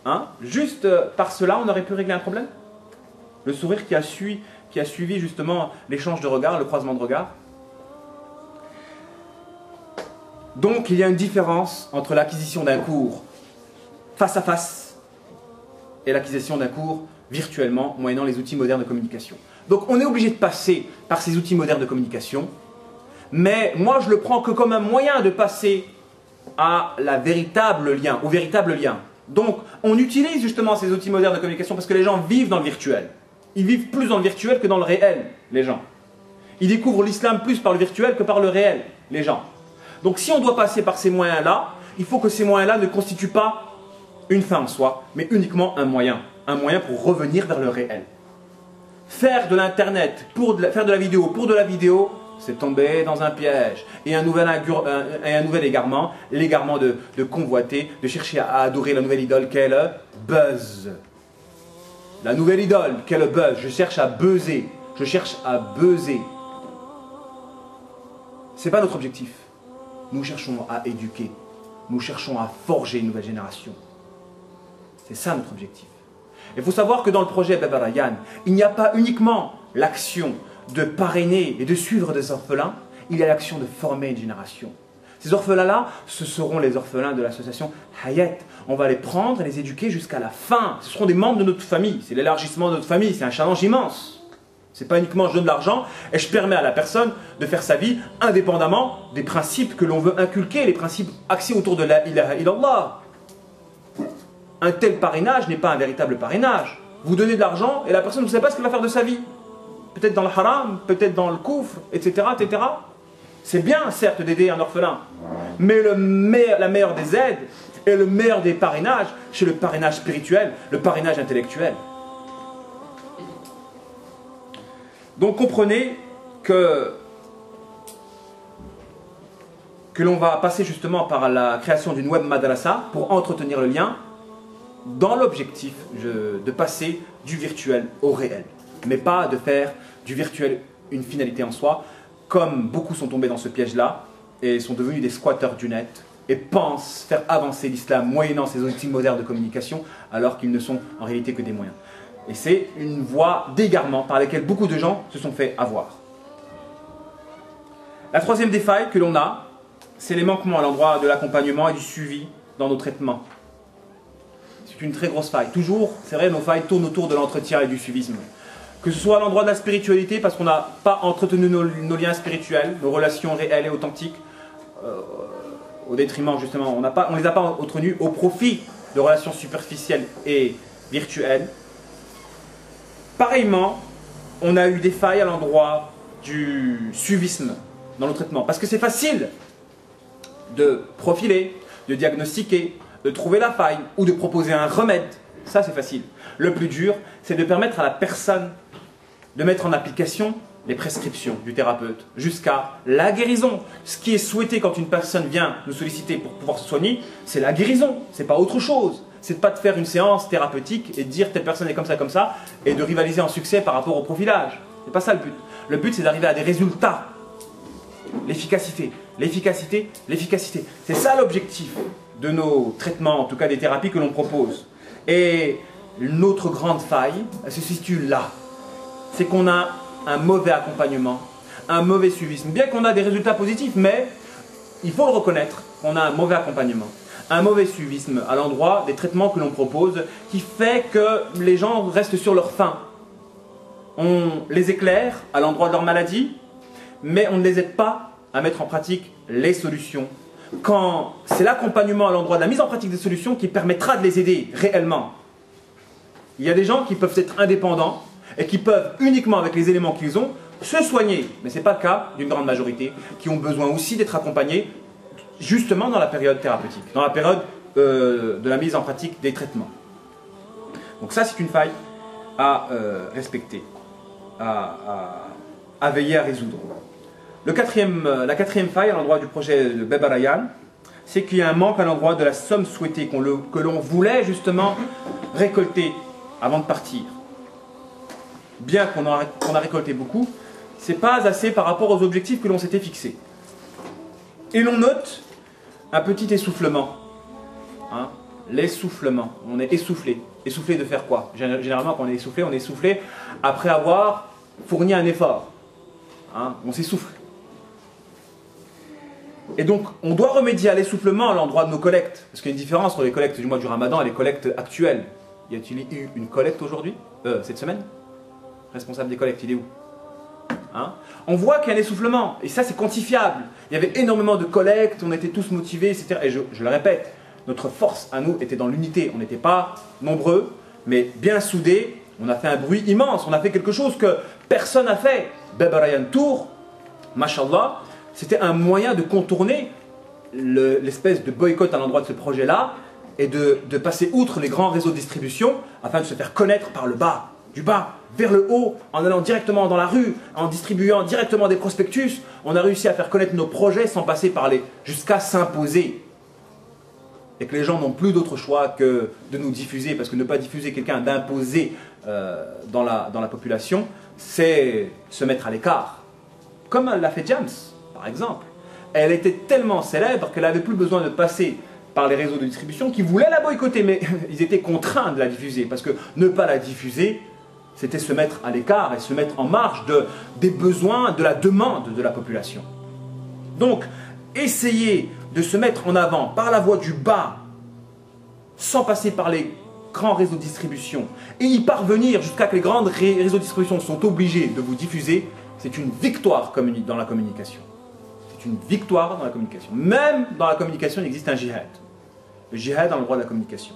Hein? Juste par cela, on aurait pu régler un problème? Le sourire qui a suivi justement l'échange de regards, le croisement de regards. Donc il y a une différence entre l'acquisition d'un cours face à face et l'acquisition d'un cours virtuellement, moyennant les outils modernes de communication. Donc on est obligé de passer par ces outils modernes de communication, mais moi je le prends que comme un moyen de passer à au véritable lien. Donc on utilise justement ces outils modernes de communication parce que les gens vivent dans le virtuel. Ils vivent plus dans le virtuel que dans le réel, les gens. Ils découvrent l'islam plus par le virtuel que par le réel, les gens. Donc si on doit passer par ces moyens-là, il faut que ces moyens-là ne constituent pas une fin en soi, mais uniquement un moyen pour revenir vers le réel. Faire de l'internet, faire de la vidéo pour de la vidéo, c'est tomber dans un piège. Et un nouvel égarement, l'égarement de convoiter, de chercher à adorer la nouvelle idole qu'est le buzz. la nouvelle idole, quel le buzz, je cherche à buzzer, je cherche à buzzer. Ce n'est pas notre objectif. Nous cherchons à éduquer, nous cherchons à forger une nouvelle génération. C'est ça notre objectif. Il faut savoir que dans le projet Baba Rayyan, il n'y a pas uniquement l'action de parrainer et de suivre des orphelins, il y a l'action de former une génération. Ces orphelins-là, ce seront les orphelins de l'association Hayat. On va les prendre et les éduquer jusqu'à la fin. Ce seront des membres de notre famille. C'est l'élargissement de notre famille. C'est un challenge immense. Ce n'est pas uniquement je donne de l'argent et je permets à la personne de faire sa vie indépendamment des principes que l'on veut inculquer, les principes axés autour de la ilaha illallah. Un tel parrainage n'est pas un véritable parrainage. Vous donnez de l'argent et la personne ne sait pas ce qu'elle va faire de sa vie. Peut-être dans le haram, peut-être dans le koufr, etc. etc. C'est bien, certes, d'aider un orphelin, mais la meilleure des aides et le meilleur des parrainages, c'est le parrainage spirituel, le parrainage intellectuel. Donc comprenez que l'on va passer justement par la création d'une web madrasa pour entretenir le lien dans l'objectif de passer du virtuel au réel, mais pas de faire du virtuel une finalité en soi, comme beaucoup sont tombés dans ce piège-là et sont devenus des squatteurs du net et pensent faire avancer l'islam moyennant ces outils modernes de communication alors qu'ils ne sont en réalité que des moyens. Et c'est une voie d'égarement par laquelle beaucoup de gens se sont fait avoir. La troisième des failles que l'on a, c'est les manquements à l'endroit de l'accompagnement et du suivi dans nos traitements. C'est une très grosse faille. Toujours, c'est vrai, nos failles tournent autour de l'entretien et du suivisme. Que ce soit à l'endroit de la spiritualité, parce qu'on n'a pas entretenu nos liens spirituels, nos relations réelles et authentiques, au détriment justement, on ne les a pas entretenus au profit de relations superficielles et virtuelles. Pareillement, on a eu des failles à l'endroit du suivisme dans le traitement, parce que c'est facile de profiler, de diagnostiquer, de trouver la faille ou de proposer un remède. Ça, c'est facile. Le plus dur, c'est de permettre à la personne de mettre en application les prescriptions du thérapeute jusqu'à la guérison. Ce qui est souhaité quand une personne vient nous solliciter pour pouvoir se soigner, c'est la guérison, c'est pas autre chose. C'est de pas de faire une séance thérapeutique et de dire telle personne est comme ça, et de rivaliser en succès par rapport au profilage. C'est pas ça le but. Le but, c'est d'arriver à des résultats. L'efficacité, l'efficacité, l'efficacité. C'est ça l'objectif de nos traitements, en tout cas des thérapies que l'on propose. Et notre grande faille, elle se situe là. C'est qu'on a un mauvais accompagnement, un mauvais suivisme. Bien qu'on a des résultats positifs, mais il faut le reconnaître, on a un mauvais accompagnement, un mauvais suivisme à l'endroit des traitements que l'on propose, qui fait que les gens restent sur leur faim. On les éclaire à l'endroit de leur maladie, mais on ne les aide pas à mettre en pratique les solutions. Quand c'est l'accompagnement à l'endroit de la mise en pratique des solutions qui permettra de les aider réellement. Il y a des gens qui peuvent être indépendants et qui peuvent uniquement avec les éléments qu'ils ont se soigner, mais ce n'est pas le cas d'une grande majorité, qui ont besoin aussi d'être accompagnés justement dans la période thérapeutique, dans la période de la mise en pratique des traitements. Donc ça, c'est une faille à respecter, à veiller à résoudre. La quatrième faille à l'endroit du projet de Baba Rayyan, c'est qu'il y a un manque à l'endroit de la somme souhaitée que l'on voulait justement récolter avant de partir. Bien qu'on a récolté beaucoup, ce n'est pas assez par rapport aux objectifs que l'on s'était fixés. Et l'on note un petit essoufflement. Hein, l'essoufflement. On est essoufflé. Essoufflé de faire quoi? Généralement, quand on est essoufflé après avoir fourni un effort. Hein, on s'essouffle. Et donc, on doit remédier à l'essoufflement à l'endroit de nos collectes. Parce qu'il y a une différence entre les collectes du mois du Ramadan et les collectes actuelles. Y a-t-il eu une collecte aujourd'hui? Cette semaine? Responsable des collectes, il est où? Hein? On voit qu'il y a un essoufflement, et ça c'est quantifiable. Il y avait énormément de collectes, on était tous motivés, etc. Et je le répète, notre force à nous était dans l'unité. On n'était pas nombreux, mais bien soudés. On a fait un bruit immense, on a fait quelque chose que personne n'a fait. Baba Rayyan Tour, mashallah, c'était un moyen de contourner l'espèce de boycott à l'endroit de ce projet-là et de passer outre les grands réseaux de distribution afin de se faire connaître par le bas, du bas vers le haut, en allant directement dans la rue, en distribuant directement des prospectus. On a réussi à faire connaître nos projets sans passer par jusqu'à s'imposer. et que les gens n'ont plus d'autre choix que de nous diffuser, parce que ne pas diffuser quelqu'un d'imposer dans la population, c'est se mettre à l'écart. Comme l'a fait James, par exemple. Elle était tellement célèbre qu'elle n'avait plus besoin de passer par les réseaux de distribution qui voulaient la boycotter, mais ils étaient contraints de la diffuser, parce que ne pas la diffuser, c'était se mettre à l'écart et se mettre en marge des besoins, de la demande de la population. Donc, essayer de se mettre en avant par la voie du bas, sans passer par les grands réseaux de distribution, et y parvenir jusqu'à que les grands réseaux de distribution sont obligés de vous diffuser, c'est une victoire dans la communication. C'est une victoire dans la communication. Même dans la communication, il existe un jihad. Le jihad dans le droit de la communication.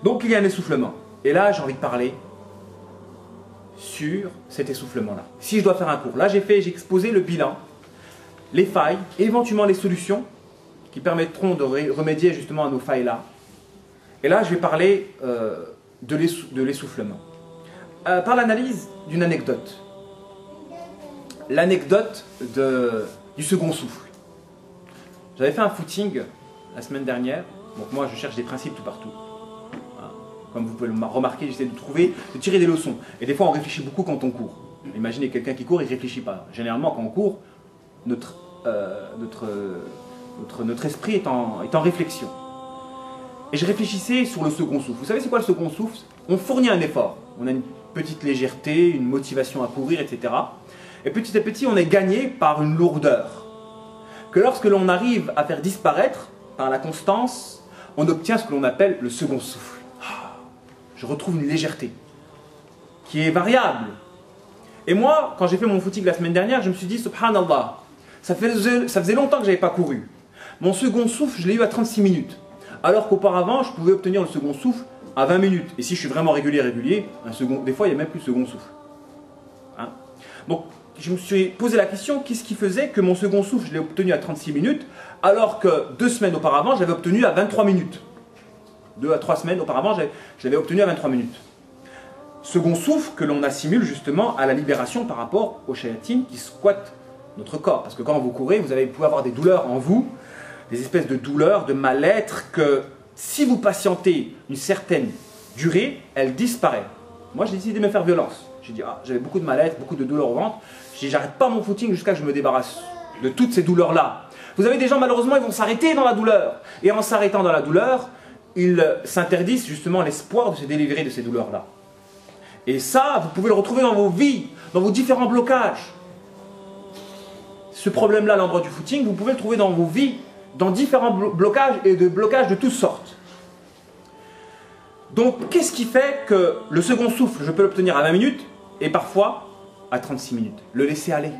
Donc il y a un essoufflement. Et là, j'ai envie de parler sur cet essoufflement-là. Si je dois faire un cours, là j'ai exposé le bilan, les failles, et éventuellement les solutions qui permettront de remédier justement à nos failles-là. Et là, je vais parler de l'essoufflement. Par l'analyse d'une anecdote. L'anecdote du second souffle. J'avais fait un footing la semaine dernière. Donc moi, je cherche des principes tout partout. Voilà. Comme vous pouvez le remarquer, j'essaie de tirer des leçons. Et des fois, on réfléchit beaucoup quand on court. Imaginez quelqu'un qui court, il ne réfléchit pas. Généralement, quand on court, notre esprit est en réflexion. Et je réfléchissais sur le second souffle. Vous savez c'est quoi le second souffle? On fournit un effort. On a une petite légèreté, une motivation à courir, etc. Et petit à petit, on est gagné par une lourdeur. Que lorsque l'on arrive à faire disparaître, par la constance, on obtient ce que l'on appelle le second souffle. Je retrouve une légèreté qui est variable. Et moi, quand j'ai fait mon footing la semaine dernière, je me suis dit, subhanallah, ça faisait longtemps que je n'avais pas couru. Mon second souffle, je l'ai eu à 36 minutes. Alors qu'auparavant, je pouvais obtenir le second souffle à 20 minutes. Et si je suis vraiment régulier, des fois, il n'y a même plus de second souffle. Hein? Donc, je me suis posé la question, qu'est-ce qui faisait que mon second souffle, je l'ai obtenu à 36 minutes, alors que 2 semaines auparavant, je l'avais obtenu à 23 minutes. 2 à 3 semaines auparavant, je l'avais obtenu à 23 minutes. Second souffle que l'on assimile justement à la libération par rapport aux shayatines qui squattent notre corps. Parce que quand vous courez, vous pouvez avoir des douleurs en vous, des espèces de douleurs, de mal-être, que si vous patientez une certaine durée, elle disparaît. Moi, j'ai décidé de me faire violence. J'ai dit, j'avais beaucoup de mal-être, beaucoup de douleurs au ventre. J'ai dit, j'arrête pas mon footing jusqu'à ce que je me débarrasse de toutes ces douleurs-là. Vous avez des gens, malheureusement, ils vont s'arrêter dans la douleur. Et en s'arrêtant dans la douleur, ils s'interdisent justement l'espoir de se délivrer de ces douleurs-là. Et ça, vous pouvez le retrouver dans vos vies, dans vos différents blocages. Ce problème-là, à l'endroit du footing, vous pouvez le trouver dans vos vies, dans différents blocages et de blocages de toutes sortes. Donc, qu'est-ce qui fait que le second souffle, je peux l'obtenir à 20 minutes et parfois à 36 minutes? Le laisser aller.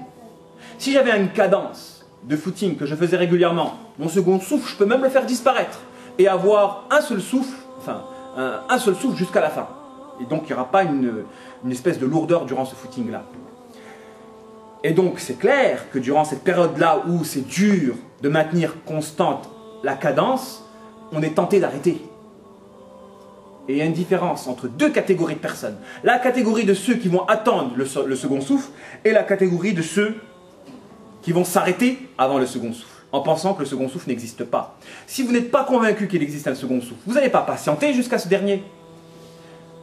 Si j'avais une cadence de footing que je faisais régulièrement, mon second souffle, je peux même le faire disparaître et avoir un seul souffle, un seul souffle jusqu'à la fin. Et donc, il n'y aura pas une espèce de lourdeur durant ce footing-là. Et donc, c'est clair que durant cette période-là où c'est dur de maintenir constante la cadence, on est tenté d'arrêter. Et il y a une différence entre 2 catégories de personnes. La catégorie de ceux qui vont attendre le second souffle et la catégorie de ceux qui vont s'arrêter avant le second souffle, en pensant que le second souffle n'existe pas. Si vous n'êtes pas convaincu qu'il existe un second souffle, vous n'allez pas patienter jusqu'à ce dernier.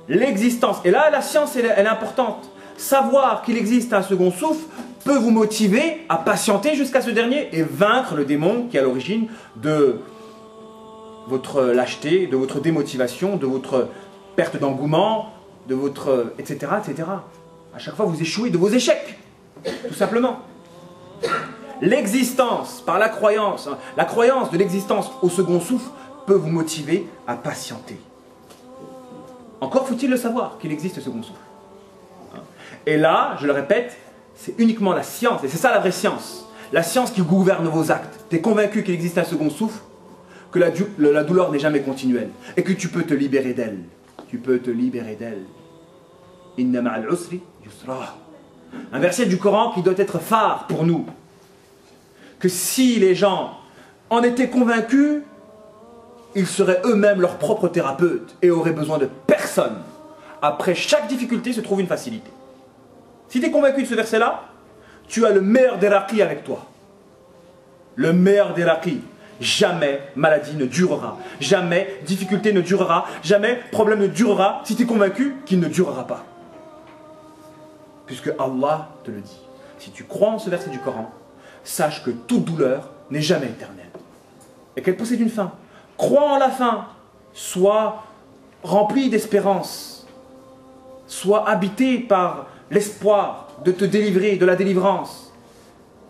L'existence, et là la science elle est importante. Savoir qu'il existe un second souffle peut vous motiver à patienter jusqu'à ce dernier et vaincre le démon qui est à l'origine de votre lâcheté, de votre démotivation, de votre perte d'engouement, de votre... etc., etc. À chaque fois, vous échouez de vos échecs, tout simplement. L'existence, par la croyance de l'existence au second souffle peut vous motiver à patienter. Encore faut-il le savoir qu'il existe ce second souffle. Et là, je le répète, c'est uniquement la science, et c'est ça la vraie science. La science qui gouverne vos actes. Tu es convaincu qu'il existe un second souffle, que la douleur n'est jamais continuelle, et que tu peux te libérer d'elle. Tu peux te libérer d'elle. Inna ma'al usri yusra. Un verset du Coran qui doit être phare pour nous. Que si les gens en étaient convaincus, ils seraient eux-mêmes leurs propres thérapeutes et auraient besoin de personne. Après chaque difficulté se trouve une facilité. Si tu es convaincu de ce verset-là, tu as le meilleur des raqis avec toi. Le meilleur des raqis. jamais maladie ne durera, jamais difficulté ne durera, jamais problème ne durera si tu es convaincu qu'il ne durera pas. Puisque Allah te le dit. Si tu crois en ce verset du Coran, sache que toute douleur n'est jamais éternelle. Et qu'elle possède une fin. Crois en la fin. Sois rempli d'espérance. Sois habité par l'espoir de te délivrer, de la délivrance.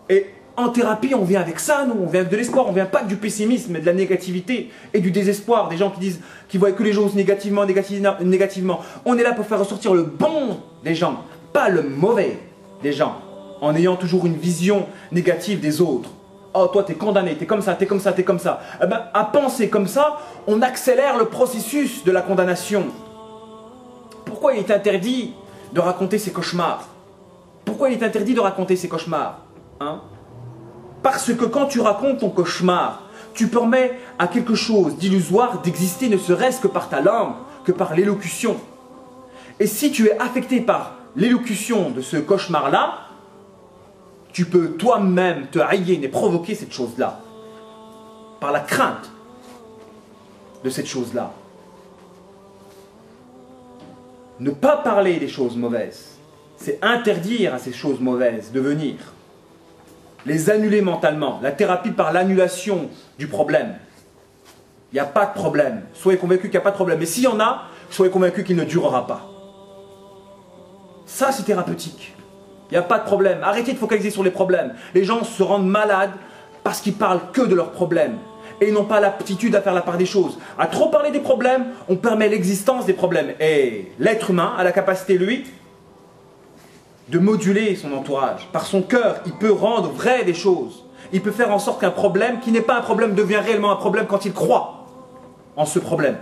Et en thérapie, on vient avec ça, nous. On vient avec de l'espoir. On ne vient pas du pessimisme et de la négativité et du désespoir. Des gens qui disent, qui voient que les choses négativement. On est là pour faire ressortir le bon des gens, pas le mauvais des gens. En ayant toujours une vision négative des autres. Oh, toi, t'es condamné, t'es comme ça, t'es comme ça, t'es comme ça. Eh ben, à penser comme ça, on accélère le processus de la condamnation. Pourquoi il est interdit de raconter ses cauchemars? Pourquoi il est interdit de raconter ses cauchemars, hein? Parce que quand tu racontes ton cauchemar, tu permets à quelque chose d'illusoire d'exister ne serait-ce que par ta langue, que par l'élocution. Et si tu es affecté par l'élocution de ce cauchemar-là, tu peux toi-même te haïr et provoquer cette chose-là. Par la crainte de cette chose-là. Ne pas parler des choses mauvaises, c'est interdire à ces choses mauvaises de venir. Les annuler mentalement. La thérapie par l'annulation du problème. Il n'y a pas de problème. Soyez convaincus qu'il n'y a pas de problème. Mais s'il y en a, soyez convaincus qu'il ne durera pas. Ça, c'est thérapeutique. Il n'y a pas de problème. Arrêtez de focaliser sur les problèmes. Les gens se rendent malades parce qu'ils parlent que de leurs problèmes. Et ils n'ont pas l'aptitude à faire la part des choses. À trop parler des problèmes, on permet l'existence des problèmes. Et l'être humain a la capacité, lui, de moduler son entourage. Par son cœur, il peut rendre vrai des choses. Il peut faire en sorte qu'un problème qui n'est pas un problème devient réellement un problème quand il croit en ce problème.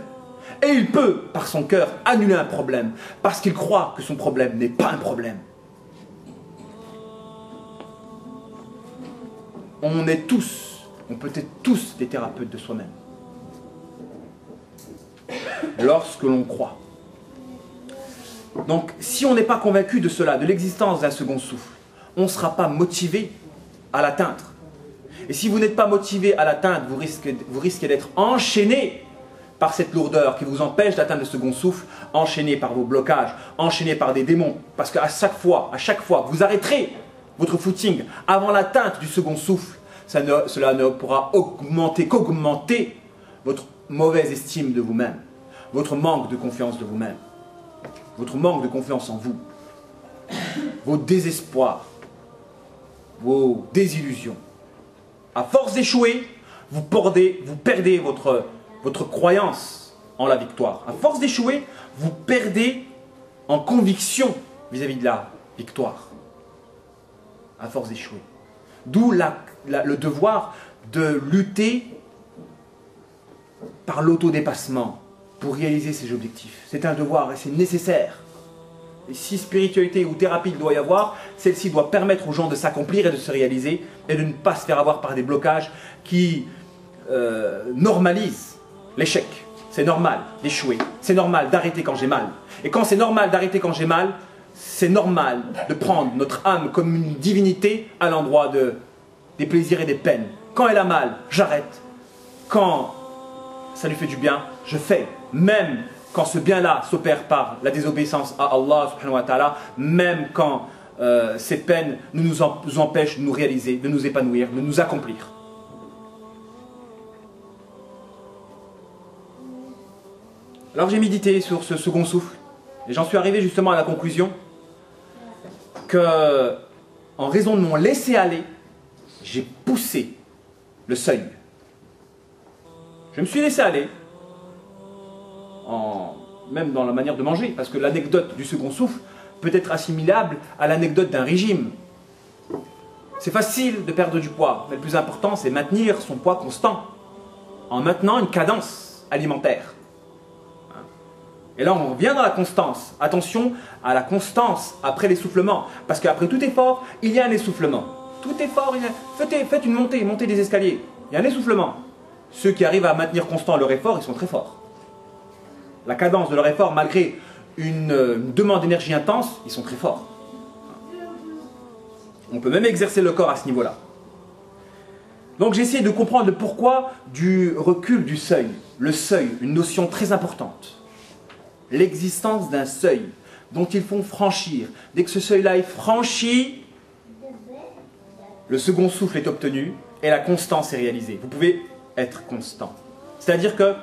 Et il peut, par son cœur, annuler un problème parce qu'il croit que son problème n'est pas un problème. On est tous, on peut être tous des thérapeutes de soi-même. Lorsque l'on croit. Donc, si on n'est pas convaincu de cela, de l'existence d'un second souffle, on ne sera pas motivé à l'atteindre. Et si vous n'êtes pas motivé à l'atteindre, vous risquez d'être enchaîné par cette lourdeur qui vous empêche d'atteindre le second souffle, enchaîné par vos blocages, enchaîné par des démons. Parce qu'à chaque fois, vous arrêterez votre footing avant l'atteinte du second souffle, cela ne pourra qu'augmenter votre mauvaise estime de vous-même, votre manque de confiance de vous-même, votre manque de confiance en vous, vos désespoirs, vos désillusions. À force d'échouer, vous perdez votre croyance en la victoire. À force d'échouer, vous perdez en conviction vis-à-vis de la victoire. À force d'échouer. D'où le devoir de lutter par l'autodépassement pour réaliser ces objectifs. C'est un devoir et c'est nécessaire. Et si spiritualité ou thérapie il doit y avoir, celle-ci doit permettre aux gens de s'accomplir et de se réaliser et de ne pas se faire avoir par des blocages qui normalisent l'échec. C'est normal d'échouer. C'est normal d'arrêter quand j'ai mal. Et quand c'est normal d'arrêter quand j'ai mal, c'est normal de prendre notre âme comme une divinité à l'endroit des plaisirs et des peines. Quand elle a mal, j'arrête. Quand ça lui fait du bien, je fais. Même quand ce bien-là s'opère par la désobéissance à Allah subhanahu wa ta'ala, même quand ces peines nous empêchent de nous réaliser, de nous épanouir, de nous accomplir. Alors j'ai médité sur ce second souffle et j'en suis arrivé justement à la conclusion que, en raison de mon laisser-aller, j'ai poussé le seuil. Je me suis laissé aller, même dans la manière de manger, parce que l'anecdote du second souffle peut être assimilable à l'anecdote d'un régime. C'est facile de perdre du poids, mais le plus important c'est maintenir son poids constant, en maintenant une cadence alimentaire. Et là, on revient dans la constance. Attention à la constance après l'essoufflement. Parce qu'après tout effort, il y a un essoufflement. Tout effort, faites une montée des escaliers. Il y a un essoufflement. Ceux qui arrivent à maintenir constant leur effort, ils sont très forts. La cadence de leur effort, malgré une demande d'énergie intense, ils sont très forts. On peut même exercer le corps à ce niveau-là. Donc j'ai essayé de comprendre le pourquoi du recul du seuil. Le seuil, une notion très importante. L'existence d'un seuil dont il faut franchir. Dès que ce seuil-là est franchi, le second souffle est obtenu et la constance est réalisée. Vous pouvez être constant. C'est-à-dire que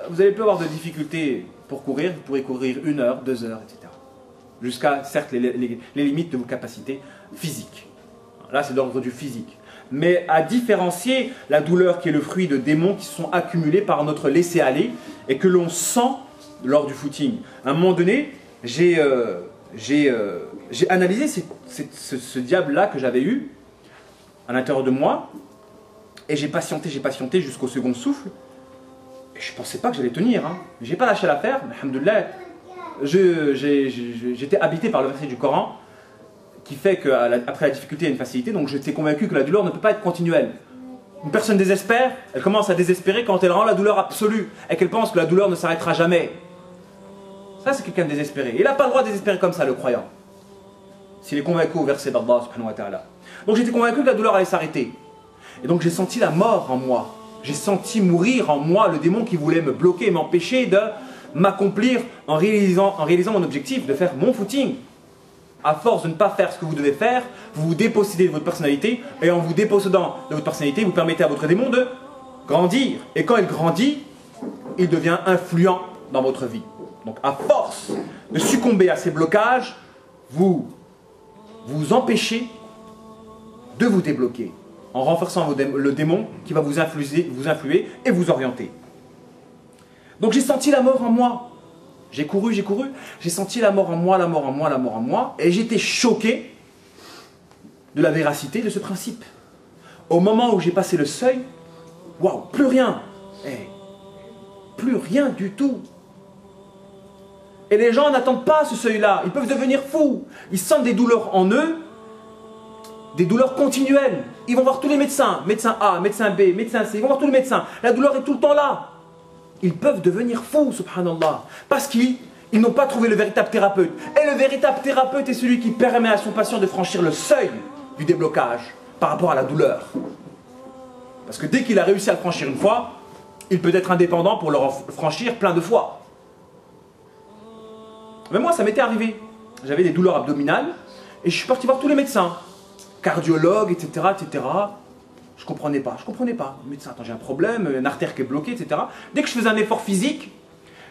vous allez plus avoir de difficultés pour courir, vous pourrez courir 1 heure, 2 heures, etc. Jusqu'à, certes, les limites de vos capacités physiques. Là, c'est d'ordre du physique. Mais à différencier la douleur qui est le fruit de démons qui sont accumulés par notre laisser-aller et que l'on sent lors du footing. À un moment donné, j'ai analysé ce diable-là que j'avais eu à l'intérieur de moi et j'ai patienté jusqu'au second souffle. Et je ne pensais pas que j'allais tenir. Hein. Je n'ai pas lâché l'affaire, mais alhamdoulilah, j'étais habité par le verset du Coran qui fait qu'après la difficulté, il y a une facilité. Donc j'étais convaincu que la douleur ne peut pas être continuelle. Une personne désespère, elle commence à désespérer quand elle rend la douleur absolue et qu'elle pense que la douleur ne s'arrêtera jamais. Ça, c'est quelqu'un de désespéré. Il n'a pas le droit de désespérer comme ça, le croyant. S'il est convaincu au verset d'Allah subhanahu wa ta'ala. Donc j'étais convaincu que la douleur allait s'arrêter. Et donc j'ai senti la mort en moi. J'ai senti mourir en moi le démon qui voulait me bloquer et m'empêcher de m'accomplir en réalisant mon objectif, de faire mon footing. À force de ne pas faire ce que vous devez faire, vous vous dépossédez de votre personnalité, et en vous dépossédant de votre personnalité, vous permettez à votre démon de grandir. Et quand il grandit, il devient influent dans votre vie. Donc à force de succomber à ces blocages, vous vous empêchez de vous débloquer, en renforçant le démon qui va vous influer et vous orienter. Donc j'ai senti la mort en moi. J'ai couru, j'ai senti la mort en moi, et j'étais choqué de la véracité de ce principe. Au moment où j'ai passé le seuil, waouh, plus rien, plus rien du tout. Et les gens n'attendent pas ce seuil-là, ils peuvent devenir fous. Ils sentent des douleurs en eux, des douleurs continuelles. Ils vont voir tous les médecins, médecin A, médecin B, médecin C, ils vont voir tous les médecins. La douleur est tout le temps là. Ils peuvent devenir fous, subhanallah, parce qu'ils n'ont pas trouvé le véritable thérapeute. Et le véritable thérapeute est celui qui permet à son patient de franchir le seuil du déblocage par rapport à la douleur. Parce que dès qu'il a réussi à le franchir une fois, il peut être indépendant pour le franchir plein de fois. Mais moi, ça m'était arrivé. J'avais des douleurs abdominales et je suis parti voir tous les médecins, cardiologues, etc., etc. Je comprenais pas. Médecin, attends, j'ai un problème, une artère qui est bloquée, etc. Dès que je faisais un effort physique,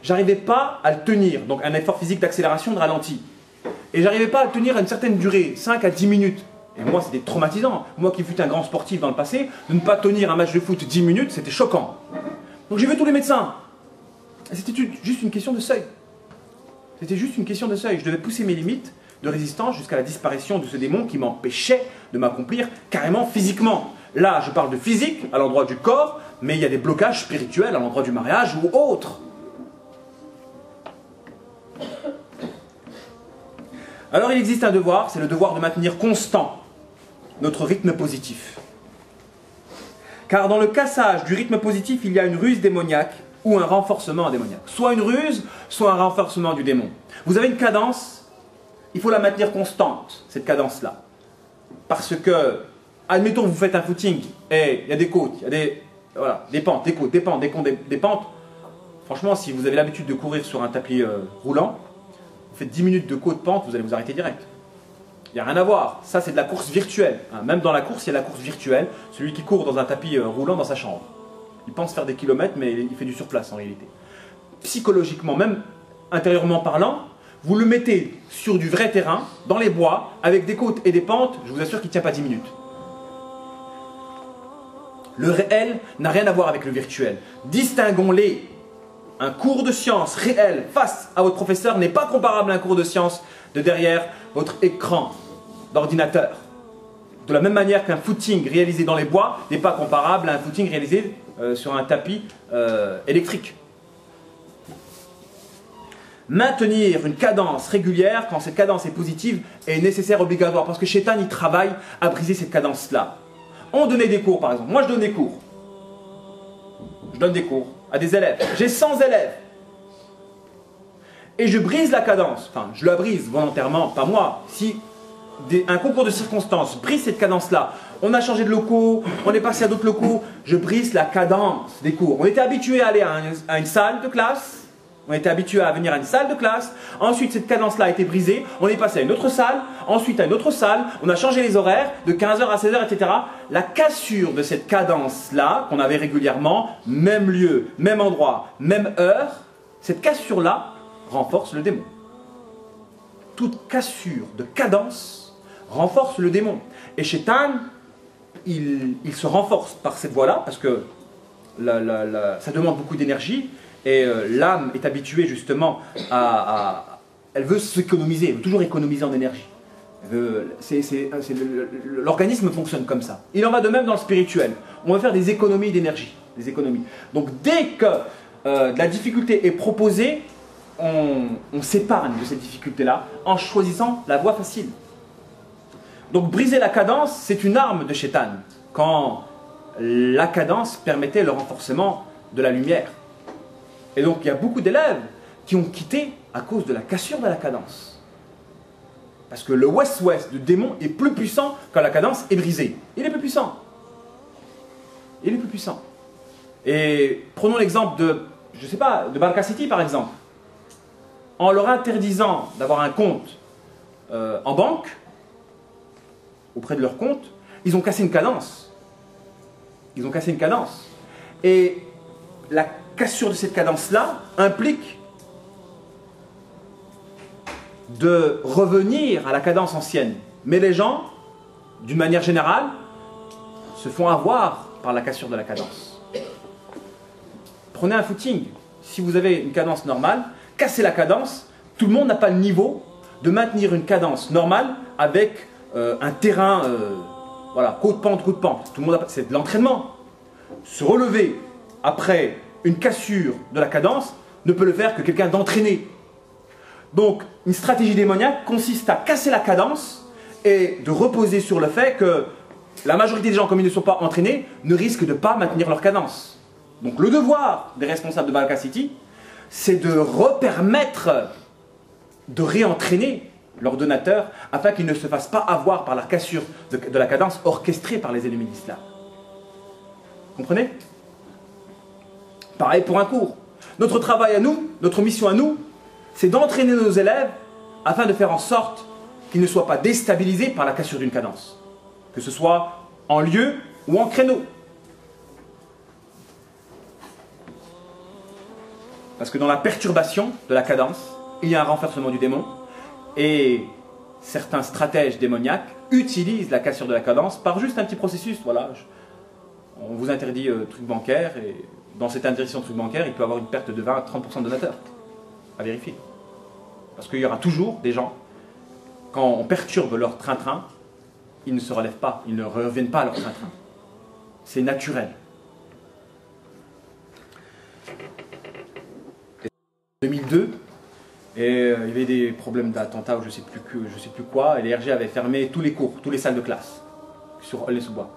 j'arrivais pas à le tenir. Donc un effort physique d'accélération, de ralenti. Et j'arrivais pas à le tenir à une certaine durée, 5 à 10 minutes. Et moi, c'était traumatisant. Moi qui fus un grand sportif dans le passé, de ne pas tenir un match de foot 10 minutes, c'était choquant. Donc j'ai vu tous les médecins. C'était juste une question de seuil. C'était juste une question de seuil. Je devais pousser mes limites de résistance jusqu'à la disparition de ce démon qui m'empêchait de m'accomplir carrément physiquement. Là, je parle de physique, à l'endroit du corps, mais il y a des blocages spirituels à l'endroit du mariage ou autre. Alors il existe un devoir, c'est le devoir de maintenir constant notre rythme positif. Car dans le cassage du rythme positif, il y a une ruse démoniaque ou un renforcement démoniaque. Soit une ruse, soit un renforcement du démon. Vous avez une cadence, il faut la maintenir constante, cette cadence-là. Parce que, admettons que vous faites un footing et il y a des côtes, il y a des pentes, des côtes, des pentes. Franchement, si vous avez l'habitude de courir sur un tapis roulant, vous faites 10 minutes de côte-pente, vous allez vous arrêter direct. Il n'y a rien à voir. Ça, c'est de la course virtuelle. Même dans la course, il y a la course virtuelle. Celui qui court dans un tapis roulant dans sa chambre. Il pense faire des kilomètres, mais il fait du surplace en réalité. Psychologiquement, même intérieurement parlant, vous le mettez sur du vrai terrain, dans les bois, avec des côtes et des pentes, je vous assure qu'il ne tient pas 10 minutes. Le réel n'a rien à voir avec le virtuel. Distinguons-les. Un cours de science réel face à votre professeur n'est pas comparable à un cours de science de derrière votre écran d'ordinateur. De la même manière qu'un footing réalisé dans les bois n'est pas comparable à un footing réalisé sur un tapis électrique. Maintenir une cadence régulière quand cette cadence est positive est nécessaire, obligatoire, parce que Shaitan il travaille à briser cette cadence-là. On donnait des cours par exemple, moi je donne des cours. Je donne des cours à des élèves, j'ai 100 élèves. Et je brise la cadence, enfin je la brise volontairement, pas moi. Si un concours de circonstances brise cette cadence-là, on a changé de locaux, on est passé à d'autres locaux, je brise la cadence des cours. On était habitué à aller à une salle de classe, on était habitué à venir à une salle de classe, ensuite cette cadence-là a été brisée, on est passé à une autre salle, ensuite à une autre salle, on a changé les horaires de 15h à 16h, etc. La cassure de cette cadence-là, qu'on avait régulièrement, même lieu, même endroit, même heure, cette cassure-là renforce le démon. Toute cassure de cadence renforce le démon. Et Shaitan, il se renforce par cette voie-là, parce que ça demande beaucoup d'énergie, et l'âme est habituée justement elle veut s'économiser, elle veut toujours économiser en énergie. L'organisme fonctionne comme ça. Il en va de même dans le spirituel. On va faire des économies d'énergie. Des économies. Donc dès que de la difficulté est proposée, on s'épargne de cette difficulté-là en choisissant la voie facile. Donc briser la cadence, c'est une arme de Shaitan, quand la cadence permettait le renforcement de la lumière. Et donc il y a beaucoup d'élèves qui ont quitté à cause de la cassure de la cadence. Parce que le West-West du démon est plus puissant quand la cadence est brisée. Il est plus puissant. Il est plus puissant. Et prenons l'exemple de, je sais pas, de Baraka City par exemple. En leur interdisant d'avoir un compte en banque, auprès de leur compte, ils ont cassé une cadence. Ils ont cassé une cadence. Et la cassure de cette cadence-là implique de revenir à la cadence ancienne. Mais les gens, d'une manière générale, se font avoir par la cassure de la cadence. Prenez un footing. Si vous avez une cadence normale, cassez la cadence. Tout le monde n'a pas le niveau de maintenir une cadence normale avec un terrain, voilà, côte-pente, côte-pente. Tout le monde c'est de l'entraînement. Se relever après une cassure de la cadence ne peut le faire que quelqu'un d'entraîné. Donc, une stratégie démoniaque consiste à casser la cadence et de reposer sur le fait que la majorité des gens, comme ils ne sont pas entraînés, ne risquent de ne pas maintenir leur cadence. Donc, le devoir des responsables de Baraka City, c'est de repermettre de réentraîner leurs donateurs afin qu'ils ne se fassent pas avoir par la cassure de la cadence orchestrée par les ennemis de l'islam. Comprenez? Pareil pour un cours. Notre travail à nous, notre mission à nous, c'est d'entraîner nos élèves afin de faire en sorte qu'ils ne soient pas déstabilisés par la cassure d'une cadence. Que ce soit en lieu ou en créneau. Parce que dans la perturbation de la cadence, il y a un renforcement du démon. Et certains stratèges démoniaques utilisent la cassure de la cadence par juste un petit processus. Voilà, on vous interdit truc bancaire et dans cette interdiction de truc bancaire, il peut y avoir une perte de 20 à 30% de donateurs. À vérifier. Parce qu'il y aura toujours des gens, quand on perturbe leur train-train, ils ne se relèvent pas, ils ne reviennent pas à leur train-train. C'est naturel. En 2002, et il y avait des problèmes d'attentat ou je sais plus quoi, et les RG avaient fermé tous les cours, toutes les salles de classe sur Aulnay-sous-Bois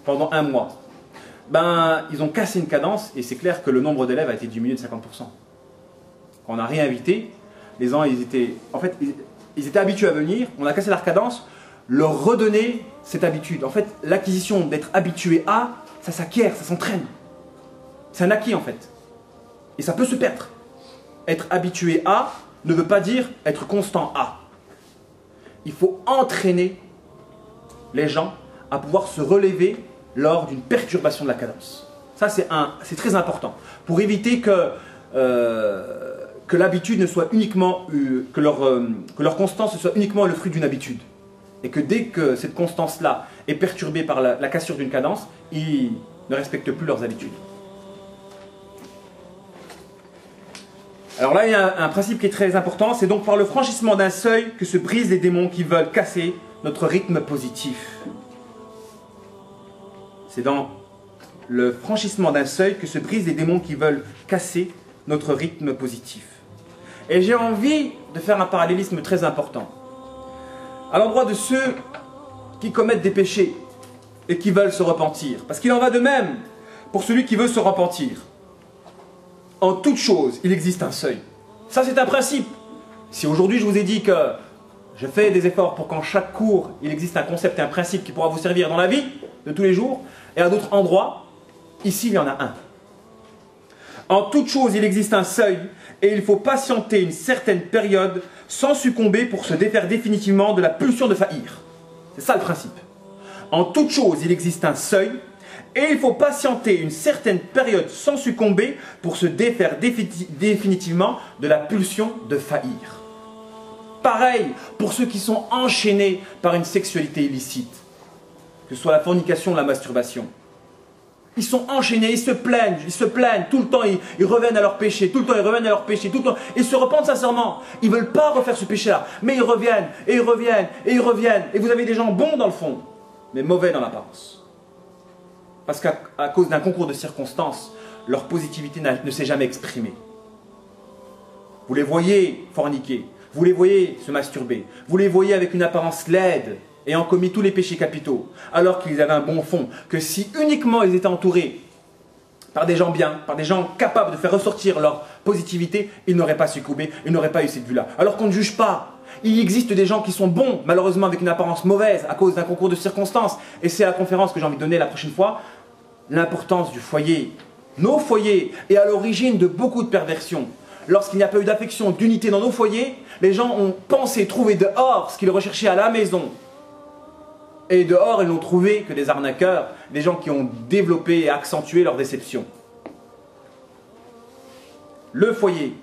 pendant un mois. Ben, ils ont cassé une cadence et c'est clair que le nombre d'élèves a été diminué de 50%. Quand on a réinvité, les gens, ils étaient habitués à venir, on a cassé leur cadence, leur redonner cette habitude. En fait, l'acquisition d'être habitué à, ça s'acquiert, ça s'entraîne. C'est un acquis en fait. Et ça peut se perdre. Être habitué à ne veut pas dire être constant à. Il faut entraîner les gens à pouvoir se relever lors d'une perturbation de la cadence. Ça, c'est très important. Pour éviter que l'habitude ne soit uniquement, que leur constance soit uniquement le fruit d'une habitude. Et que dès que cette constance-là est perturbée par la cassure d'une cadence, ils ne respectent plus leurs habitudes. Alors là, il y a un principe qui est très important, c'est donc par le franchissement d'un seuil que se brisent les démons qui veulent casser notre rythme positif. C'est dans le franchissement d'un seuil que se brisent les démons qui veulent casser notre rythme positif. Et j'ai envie de faire un parallélisme très important. À l'endroit de ceux qui commettent des péchés et qui veulent se repentir. Parce qu'il en va de même pour celui qui veut se repentir. En toute chose, il existe un seuil. Ça, c'est un principe. Si aujourd'hui je vous ai dit que je fais des efforts pour qu'en chaque cours, il existe un concept et un principe qui pourra vous servir dans la vie, de tous les jours, et à d'autres endroits, ici il y en a un. En toute chose, il existe un seuil, et il faut patienter une certaine période sans succomber pour se défaire définitivement de la pulsion de faillir. C'est ça le principe. En toute chose, il existe un seuil, et il faut patienter une certaine période sans succomber pour se défaire définitivement de la pulsion de faillir. Pareil pour ceux qui sont enchaînés par une sexualité illicite, que ce soit la fornication ou la masturbation. Ils sont enchaînés, ils se plaignent tout le temps, ils reviennent à leur péché, tout le temps ils reviennent à leur péché, tout le temps, ils se repentent sincèrement. Ils ne veulent pas refaire ce péché-là, mais ils reviennent, et ils reviennent, et ils reviennent. Et vous avez des gens bons dans le fond, mais mauvais dans l'apparence. Parce qu'à cause d'un concours de circonstances, leur positivité ne s'est jamais exprimée. Vous les voyez forniquer, vous les voyez se masturber, vous les voyez avec une apparence laide, ayant commis tous les péchés capitaux, alors qu'ils avaient un bon fond, que si uniquement ils étaient entourés par des gens bien, par des gens capables de faire ressortir leur positivité, ils n'auraient pas succombé, ils n'auraient pas eu cette vue-là. Alors qu'on ne juge pas. Il existe des gens qui sont bons, malheureusement avec une apparence mauvaise, à cause d'un concours de circonstances. Et c'est la conférence que j'ai envie de donner la prochaine fois, l'importance du foyer. Nos foyers est à l'origine de beaucoup de perversions. Lorsqu'il n'y a pas eu d'affection, d'unité dans nos foyers, les gens ont pensé trouver dehors ce qu'ils recherchaient à la maison. Et dehors, ils n'ont trouvé que des arnaqueurs, des gens qui ont développé et accentué leur déception. Le foyer.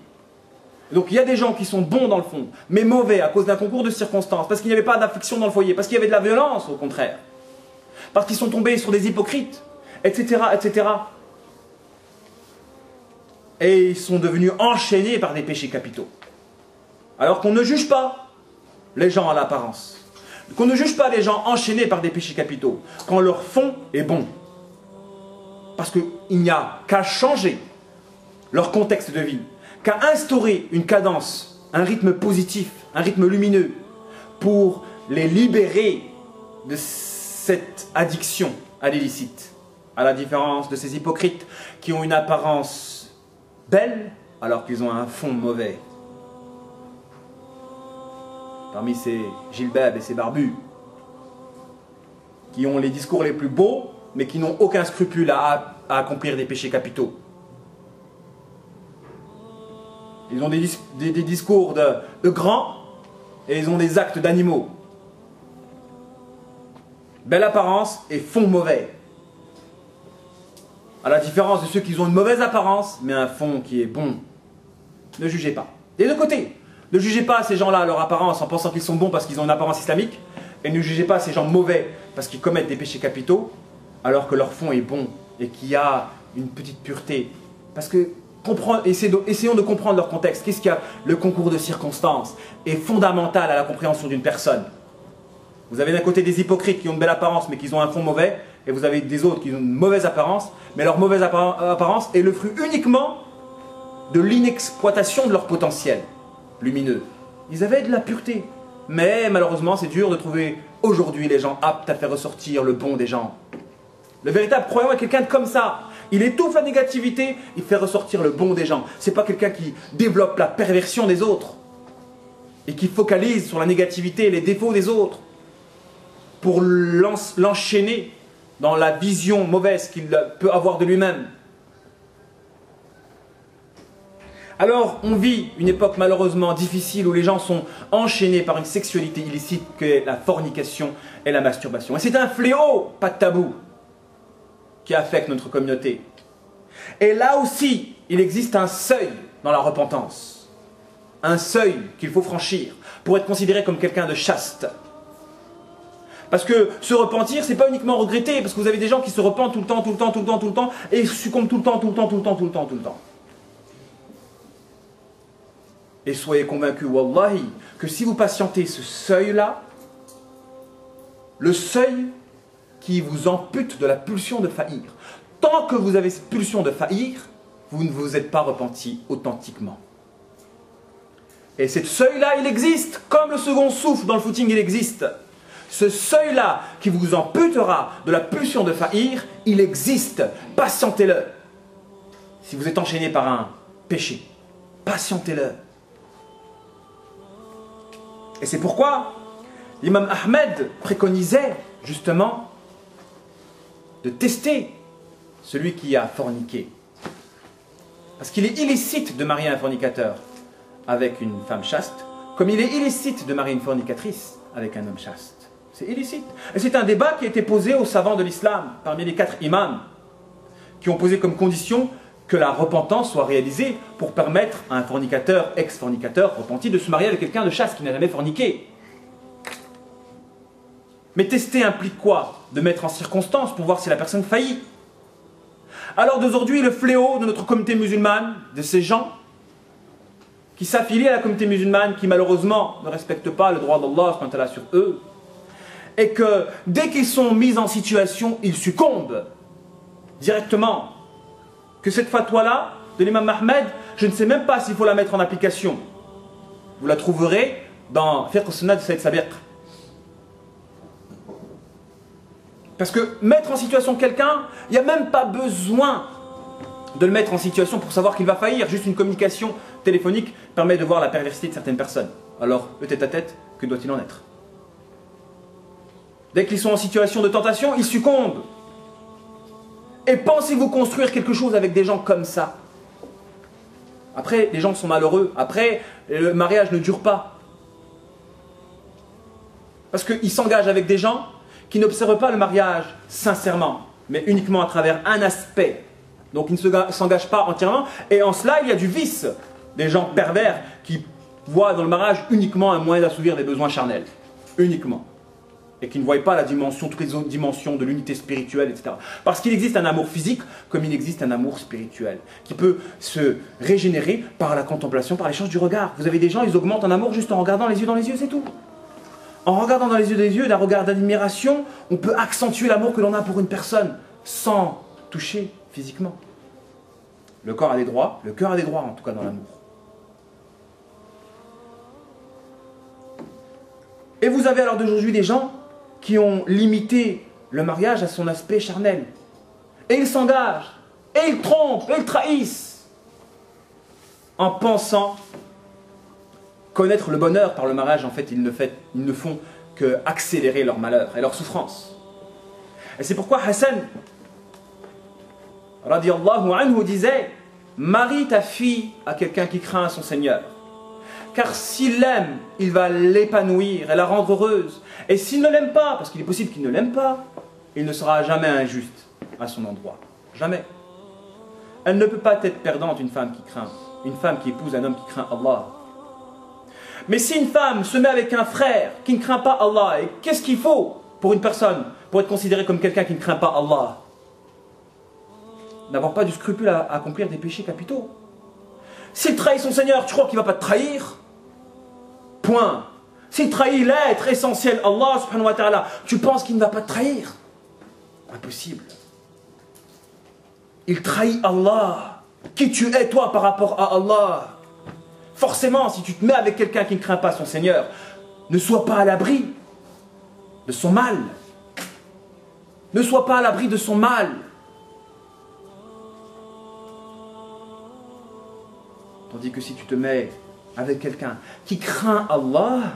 Donc il y a des gens qui sont bons dans le fond, mais mauvais à cause d'un concours de circonstances, parce qu'il n'y avait pas d'affection dans le foyer, parce qu'il y avait de la violence au contraire, parce qu'ils sont tombés sur des hypocrites, etc., etc. Et ils sont devenus enchaînés par des péchés capitaux. Alors qu'on ne juge pas les gens à l'apparence. Qu'on ne juge pas les gens enchaînés par des péchés capitaux, quand leur fond est bon. Parce qu'il n'y a qu'à changer leur contexte de vie, qu'à instaurer une cadence, un rythme positif, un rythme lumineux, pour les libérer de cette addiction à l'illicite. À la différence de ces hypocrites qui ont une apparence belle, alors qu'ils ont un fond mauvais. Parmi ces gilbèbes et ces barbus, qui ont les discours les plus beaux, mais qui n'ont aucun scrupule à accomplir des péchés capitaux. Ils ont des discours de grands, et ils ont des actes d'animaux. Belle apparence et fond mauvais. À la différence de ceux qui ont une mauvaise apparence, mais un fond qui est bon. Ne jugez pas. Des deux côtés. Ne jugez pas ces gens-là à leur apparence en pensant qu'ils sont bons parce qu'ils ont une apparence islamique. Et ne jugez pas ces gens mauvais parce qu'ils commettent des péchés capitaux, alors que leur fond est bon et qu'il y a une petite pureté. Parce que essayons de comprendre leur contexte. Qu'est-ce qu'il y a? Le concours de circonstances est fondamental à la compréhension d'une personne. Vous avez d'un côté des hypocrites qui ont une belle apparence mais qui ont un fond mauvais, et vous avez des autres qui ont une mauvaise apparence, mais leur mauvaise apparence est le fruit uniquement de l'inexploitation de leur potentiel lumineux. Ils avaient de la pureté, mais malheureusement c'est dur de trouver aujourd'hui les gens aptes à faire ressortir le bon des gens. Le véritable croyant est quelqu'un comme ça. Il étouffe la négativité, il fait ressortir le bon des gens. C'est pas quelqu'un qui développe la perversion des autres et qui focalise sur la négativité et les défauts des autres pour l'enchaîner dans la vision mauvaise qu'il peut avoir de lui-même. Alors, on vit une époque malheureusement difficile où les gens sont enchaînés par une sexualité illicite qu'est la fornication et la masturbation. Et c'est un fléau, pas de tabou, qui affecte notre communauté. Et là aussi, il existe un seuil dans la repentance. Un seuil qu'il faut franchir pour être considéré comme quelqu'un de chaste. Parce que se repentir, c'est pas uniquement regretter, parce que vous avez des gens qui se repentent tout le temps, tout le temps, tout le temps, tout le temps, et ils succombent tout le temps, tout le temps, tout le temps, tout le temps, tout le temps. Et soyez convaincus, wallahi, que si vous patientez ce seuil-là, le seuil qui vous ampute de la pulsion de faillir, tant que vous avez cette pulsion de faillir, vous ne vous êtes pas repenti authentiquement. Et ce seuil-là, il existe, comme le second souffle dans le footing, il existe. Ce seuil-là qui vous amputera de la pulsion de faillir, il existe. Patientez-le. Si vous êtes enchaîné par un péché, patientez-le. Et c'est pourquoi l'imam Ahmed préconisait justement de tester celui qui a forniqué. Parce qu'il est illicite de marier un fornicateur avec une femme chaste, comme il est illicite de marier une fornicatrice avec un homme chaste. C'est illicite. Et c'est un débat qui a été posé aux savants de l'islam, parmi les 4 imams, qui ont posé comme condition que la repentance soit réalisée pour permettre à un fornicateur, ex-fornicateur, repenti, de se marier avec quelqu'un de chaste qui n'a jamais forniqué. Mais tester implique quoi? De mettre en circonstance pour voir si la personne faillit. Alors d'aujourd'hui, le fléau de notre communauté musulmane, de ces gens qui s'affilient à la communauté musulmane, qui malheureusement ne respectent pas le droit d'Allah sur eux, et que dès qu'ils sont mis en situation, ils succombent directement. Que cette fatwa-là, de l'imam Ahmed, je ne sais même pas s'il faut la mettre en application. Vous la trouverez dans Fiqh al-Sunnah de Saïd Sabiq. Parce que mettre en situation quelqu'un, il n'y a même pas besoin de le mettre en situation pour savoir qu'il va faillir. Juste une communication téléphonique permet de voir la perversité de certaines personnes. Alors, le tête-à-tête, que doit-il en être? Dès qu'ils sont en situation de tentation, ils succombent. Et pensez-vous construire quelque chose avec des gens comme ça? Après, les gens sont malheureux. Après, le mariage ne dure pas. Parce qu'ils s'engagent avec des gens qui n'observent pas le mariage sincèrement, mais uniquement à travers un aspect. Donc ils ne s'engagent pas entièrement. Et en cela, il y a du vice. Des gens pervers qui voient dans le mariage uniquement un moyen d'assouvir des besoins charnels. Uniquement. Et qui ne voient pas la dimension, toutes les autres dimensions de l'unité spirituelle, etc. Parce qu'il existe un amour physique comme il existe un amour spirituel, qui peut se régénérer par la contemplation, par l'échange du regard. Vous avez des gens, ils augmentent en amour juste en regardant les yeux dans les yeux, c'est tout. En regardant dans les yeux des yeux, d'un regard d'admiration, on peut accentuer l'amour que l'on a pour une personne, sans toucher physiquement. Le corps a des droits, le cœur a des droits, en tout cas dans l'amour. Et vous avez alors d'aujourd'hui des gens qui ont limité le mariage à son aspect charnel. Et ils s'engagent, et ils trompent, et ils trahissent, en pensant connaître le bonheur par le mariage. En fait, ils ne font qu'accélérer leur malheur et leur souffrance. Et c'est pourquoi Hassan, radiyallahu anhu, disait: marie ta fille à quelqu'un qui craint son Seigneur. Car s'il l'aime, il va l'épanouir et la rendre heureuse. Et s'il ne l'aime pas, parce qu'il est possible qu'il ne l'aime pas, il ne sera jamais injuste à son endroit. Jamais. Elle ne peut pas être perdante, une femme qui épouse un homme qui craint Allah. Mais si une femme se met avec un frère qui ne craint pas Allah, et qu'est-ce qu'il faut pour une personne pour être considérée comme quelqu'un qui ne craint pas Allah? N'avoir pas du scrupule à accomplir des péchés capitaux. S'il trahit son Seigneur, tu crois qu'il ne va pas te trahir? Point. S'il trahit l'être essentiel, Allah subhanahu wa ta'ala, tu penses qu'il ne va pas te trahir? Impossible. Il trahit Allah. Qui tu es toi par rapport à Allah? Forcément, si tu te mets avec quelqu'un qui ne craint pas son Seigneur, ne sois pas à l'abri de son mal. Ne sois pas à l'abri de son mal. Tandis que si tu te mets avec quelqu'un qui craint Allah,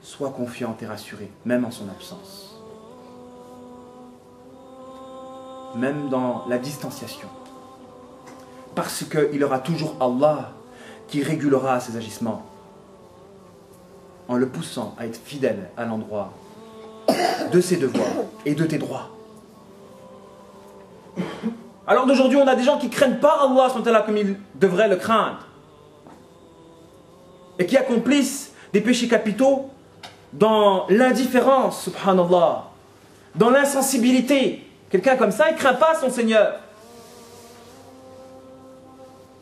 sois confiant et rassuré, même en son absence. Même dans la distanciation. Parce qu'il aura toujours Allah qui régulera ses agissements en le poussant à être fidèle à l'endroit de ses devoirs et de tes droits. Alors d'aujourd'hui, on a des gens qui ne craignent pas Allah comme ils devraient le craindre. Et qui accomplissent des péchés capitaux dans l'indifférence, subhanallah, dans l'insensibilité. Quelqu'un comme ça, il ne craint pas son Seigneur.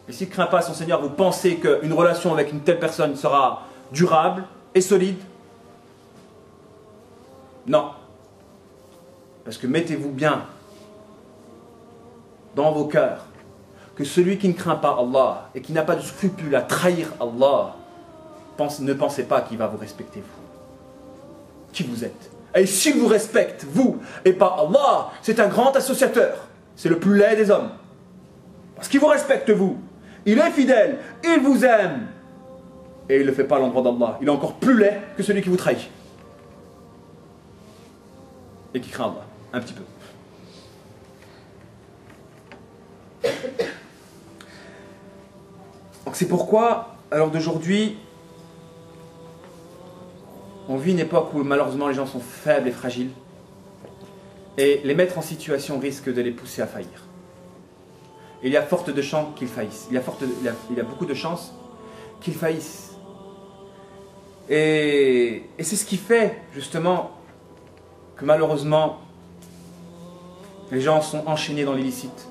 Et s'il ne craint pas son Seigneur, vous pensez qu'une relation avec une telle personne sera durable et solide? Non. Parce que mettez-vous bien dans vos cœurs que celui qui ne craint pas Allah et qui n'a pas de scrupule à trahir Allah, ne pensez pas qu'il va vous respecter, vous. Qui vous êtes. Et s'il vous respecte, vous, et pas Allah, c'est un grand associateur. C'est le plus laid des hommes. Parce qu'il vous respecte, vous. Il est fidèle, il vous aime. Et il ne le fait pas à l'endroit d'Allah. Il est encore plus laid que celui qui vous trahit. Et qui craint Allah. un petit peu. Donc c'est pourquoi, à l'heure d'aujourd'hui, on vit une époque où malheureusement les gens sont faibles et fragiles. Et les mettre en situation risque de les pousser à faillir. Et il y a forte de chances qu'ils faillissent. Il y a beaucoup de chances qu'ils faillissent. Et c'est ce qui fait justement que malheureusement les gens sont enchaînés dans l'illicite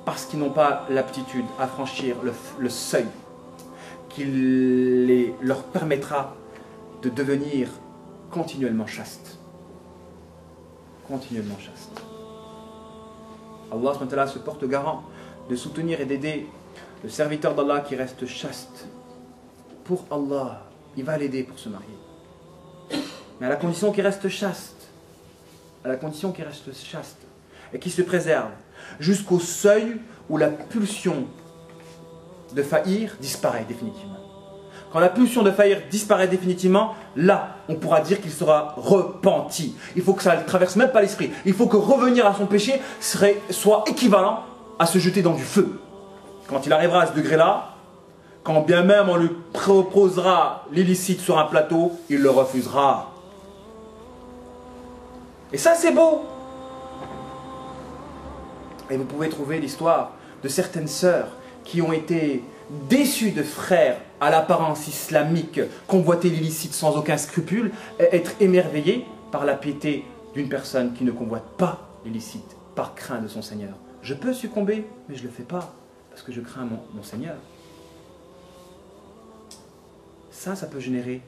parce qu'ils n'ont pas l'aptitude à franchir le seuil qui leur permettra de devenir continuellement chastes. Continuellement chaste. Allah SWT se porte garant de soutenir et d'aider le serviteur d'Allah qui reste chaste. Pour Allah, il va l'aider pour se marier. Mais à la condition qu'il reste chaste. À la condition qu'il reste chaste. Et qu'il se préserve jusqu'au seuil où la pulsion de faillir disparaît définitivement. Quand la pulsion de faillir disparaît définitivement, là, on pourra dire qu'il sera repenti. Il faut que ça ne traverse même pas l'esprit. Il faut que revenir à son péché soit équivalent à se jeter dans du feu. Quand il arrivera à ce degré-là, quand bien même on lui proposera l'illicite sur un plateau, il le refusera. Et ça, c'est beau. Et vous pouvez trouver l'histoire de certaines sœurs qui ont été déçues de frères à l'apparence islamique, convoiter l'illicite sans aucun scrupule, et être émerveillées par la piété d'une personne qui ne convoite pas l'illicite par crainte de son Seigneur. Je peux succomber, mais je ne le fais pas, parce que je crains mon Seigneur. Ça peut générer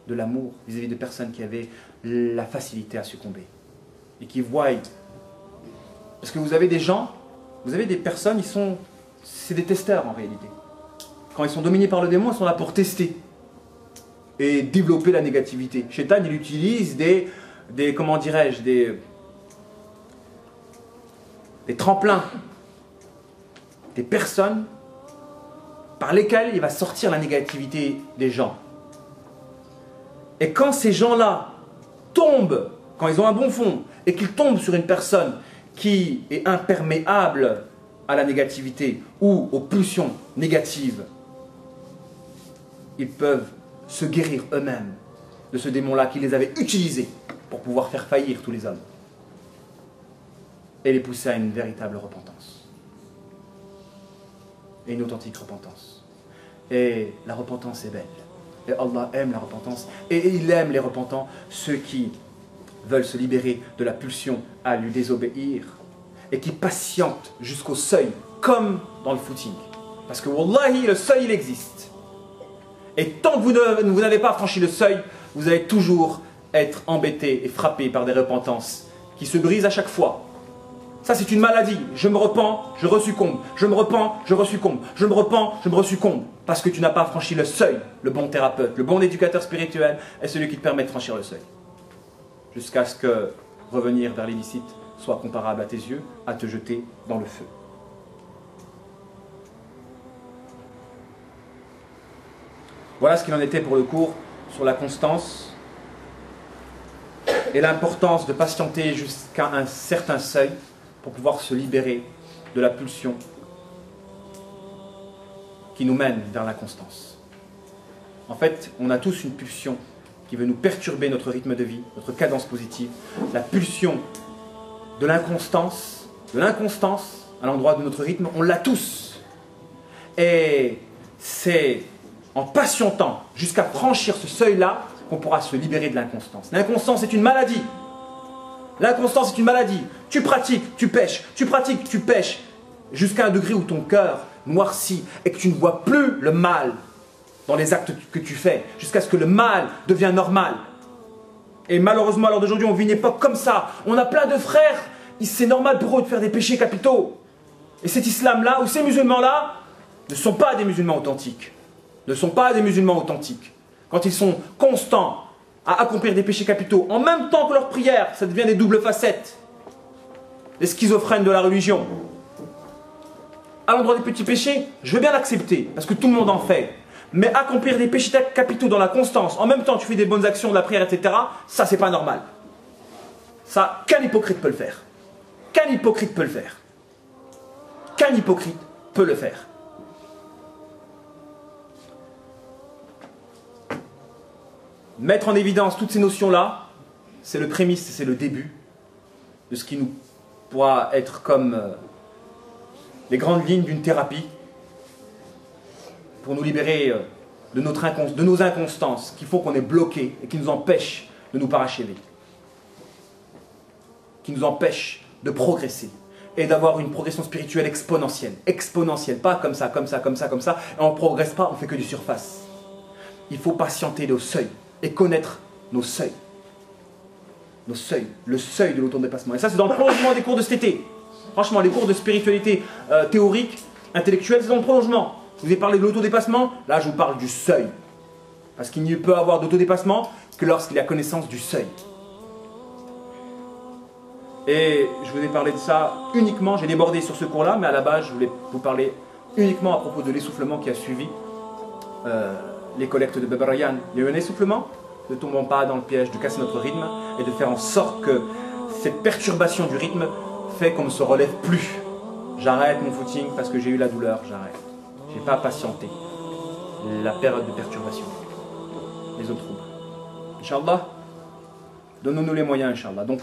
de l'amour vis-à-vis de personnes qui avaient la facilité à succomber. Et qui voient... Parce que vous avez des gens, vous avez des personnes, c'est des testeurs en réalité. Quand ils sont dominés par le démon, ils sont là pour tester et développer la négativité. Shaitan, il utilise des comment dirais-je, des tremplins, des personnes par lesquelles il va sortir la négativité des gens. Et quand ces gens-là tombent, quand ils ont un bon fond, et qu'ils tombent sur une personne qui est imperméable à la négativité ou aux pulsions négatives, ils peuvent se guérir eux-mêmes de ce démon-là qui les avait utilisés pour pouvoir faire faillir tous les hommes et les pousser à une véritable repentance et une authentique repentance. Et la repentance est belle et Allah aime la repentance et il aime les repentants, ceux qui veulent se libérer de la pulsion à lui désobéir et qui patientent jusqu'au seuil comme dans le footing, parce que wallahi le seuil il existe. Et tant que vous n'avez pas franchi le seuil, vous allez toujours être embêté et frappé par des repentances qui se brisent à chaque fois. Ça, c'est une maladie. Je me repens, je resuccombe. Je me repens, je resuccombe. Je me repens, je me resuccombe. Parce que tu n'as pas franchi le seuil. Le bon thérapeute, le bon éducateur spirituel est celui qui te permet de franchir le seuil. Jusqu'à ce que revenir vers l'illicite soit comparable à tes yeux, à te jeter dans le feu. Voilà ce qu'il en était pour le cours sur la constance et l'importance de patienter jusqu'à un certain seuil pour pouvoir se libérer de la pulsion qui nous mène vers l'inconstance. En fait, on a tous une pulsion qui veut nous perturber notre rythme de vie, notre cadence positive, la pulsion de l'inconstance à l'endroit de notre rythme, on l'a tous. Et c'est en patientant jusqu'à franchir ce seuil-là qu'on pourra se libérer de l'inconstance. L'inconstance est une maladie. L'inconstance est une maladie. Tu pratiques, tu pêches, tu pratiques, tu pêches, jusqu'à un degré où ton cœur noircit et que tu ne vois plus le mal dans les actes que tu fais, jusqu'à ce que le mal devienne normal. Et malheureusement, à l'heure d'aujourd'hui, on vit une époque comme ça. On a plein de frères, c'est normal pour eux de faire des péchés capitaux. Et cet islam-là, ou ces musulmans-là, ne sont pas des musulmans authentiques. Ne sont pas des musulmans authentiques. Quand ils sont constants à accomplir des péchés capitaux, en même temps que leur prière, ça devient des doubles facettes. Les schizophrènes de la religion. À l'endroit des petits péchés, je veux bien l'accepter, parce que tout le monde en fait. Mais accomplir des péchés capitaux dans la constance, en même temps tu fais des bonnes actions, de la prière, etc., ça c'est pas normal. Ça, qu'un hypocrite peut le faire. Qu'un hypocrite peut le faire. Qu'un hypocrite peut le faire. Mettre en évidence toutes ces notions-là, c'est le prémisse, c'est le début de ce qui nous pourra être comme les grandes lignes d'une thérapie pour nous libérer de nos inconstances qui font qu'on est bloqué et qui nous empêchent de nous parachever, qui nous empêchent de progresser et d'avoir une progression spirituelle exponentielle. Exponentielle, pas comme ça, comme ça, comme ça, comme ça, et on ne progresse pas, on ne fait que du surface. Il faut patienter nos seuils et connaître nos seuils. Nos seuils, le seuil de l'autodépassement. Et ça, c'est dans le prolongement des cours de cet été. Franchement, les cours de spiritualité théorique, intellectuelle, c'est dans le prolongement. Je vous ai parlé de l'autodépassement, là je vous parle du seuil. Parce qu'il ne peut avoir d'autodépassement que lorsqu'il a connaissance du seuil. Et je vous ai parlé de ça uniquement, j'ai débordé sur ce cours-là, mais à la base, je voulais vous parler uniquement à propos de l'essoufflement qui a suivi les collectes de Baba Ryan. Il y a eu un essoufflement, ne tombons pas dans le piège de casser notre rythme et de faire en sorte que cette perturbation du rythme fait qu'on ne se relève plus. J'arrête mon footing parce que j'ai eu la douleur, j'arrête. Je n'ai pas patienté la période de perturbation, les autres troubles. Inch'Allah, donnons-nous les moyens, Inch'Allah. Donc,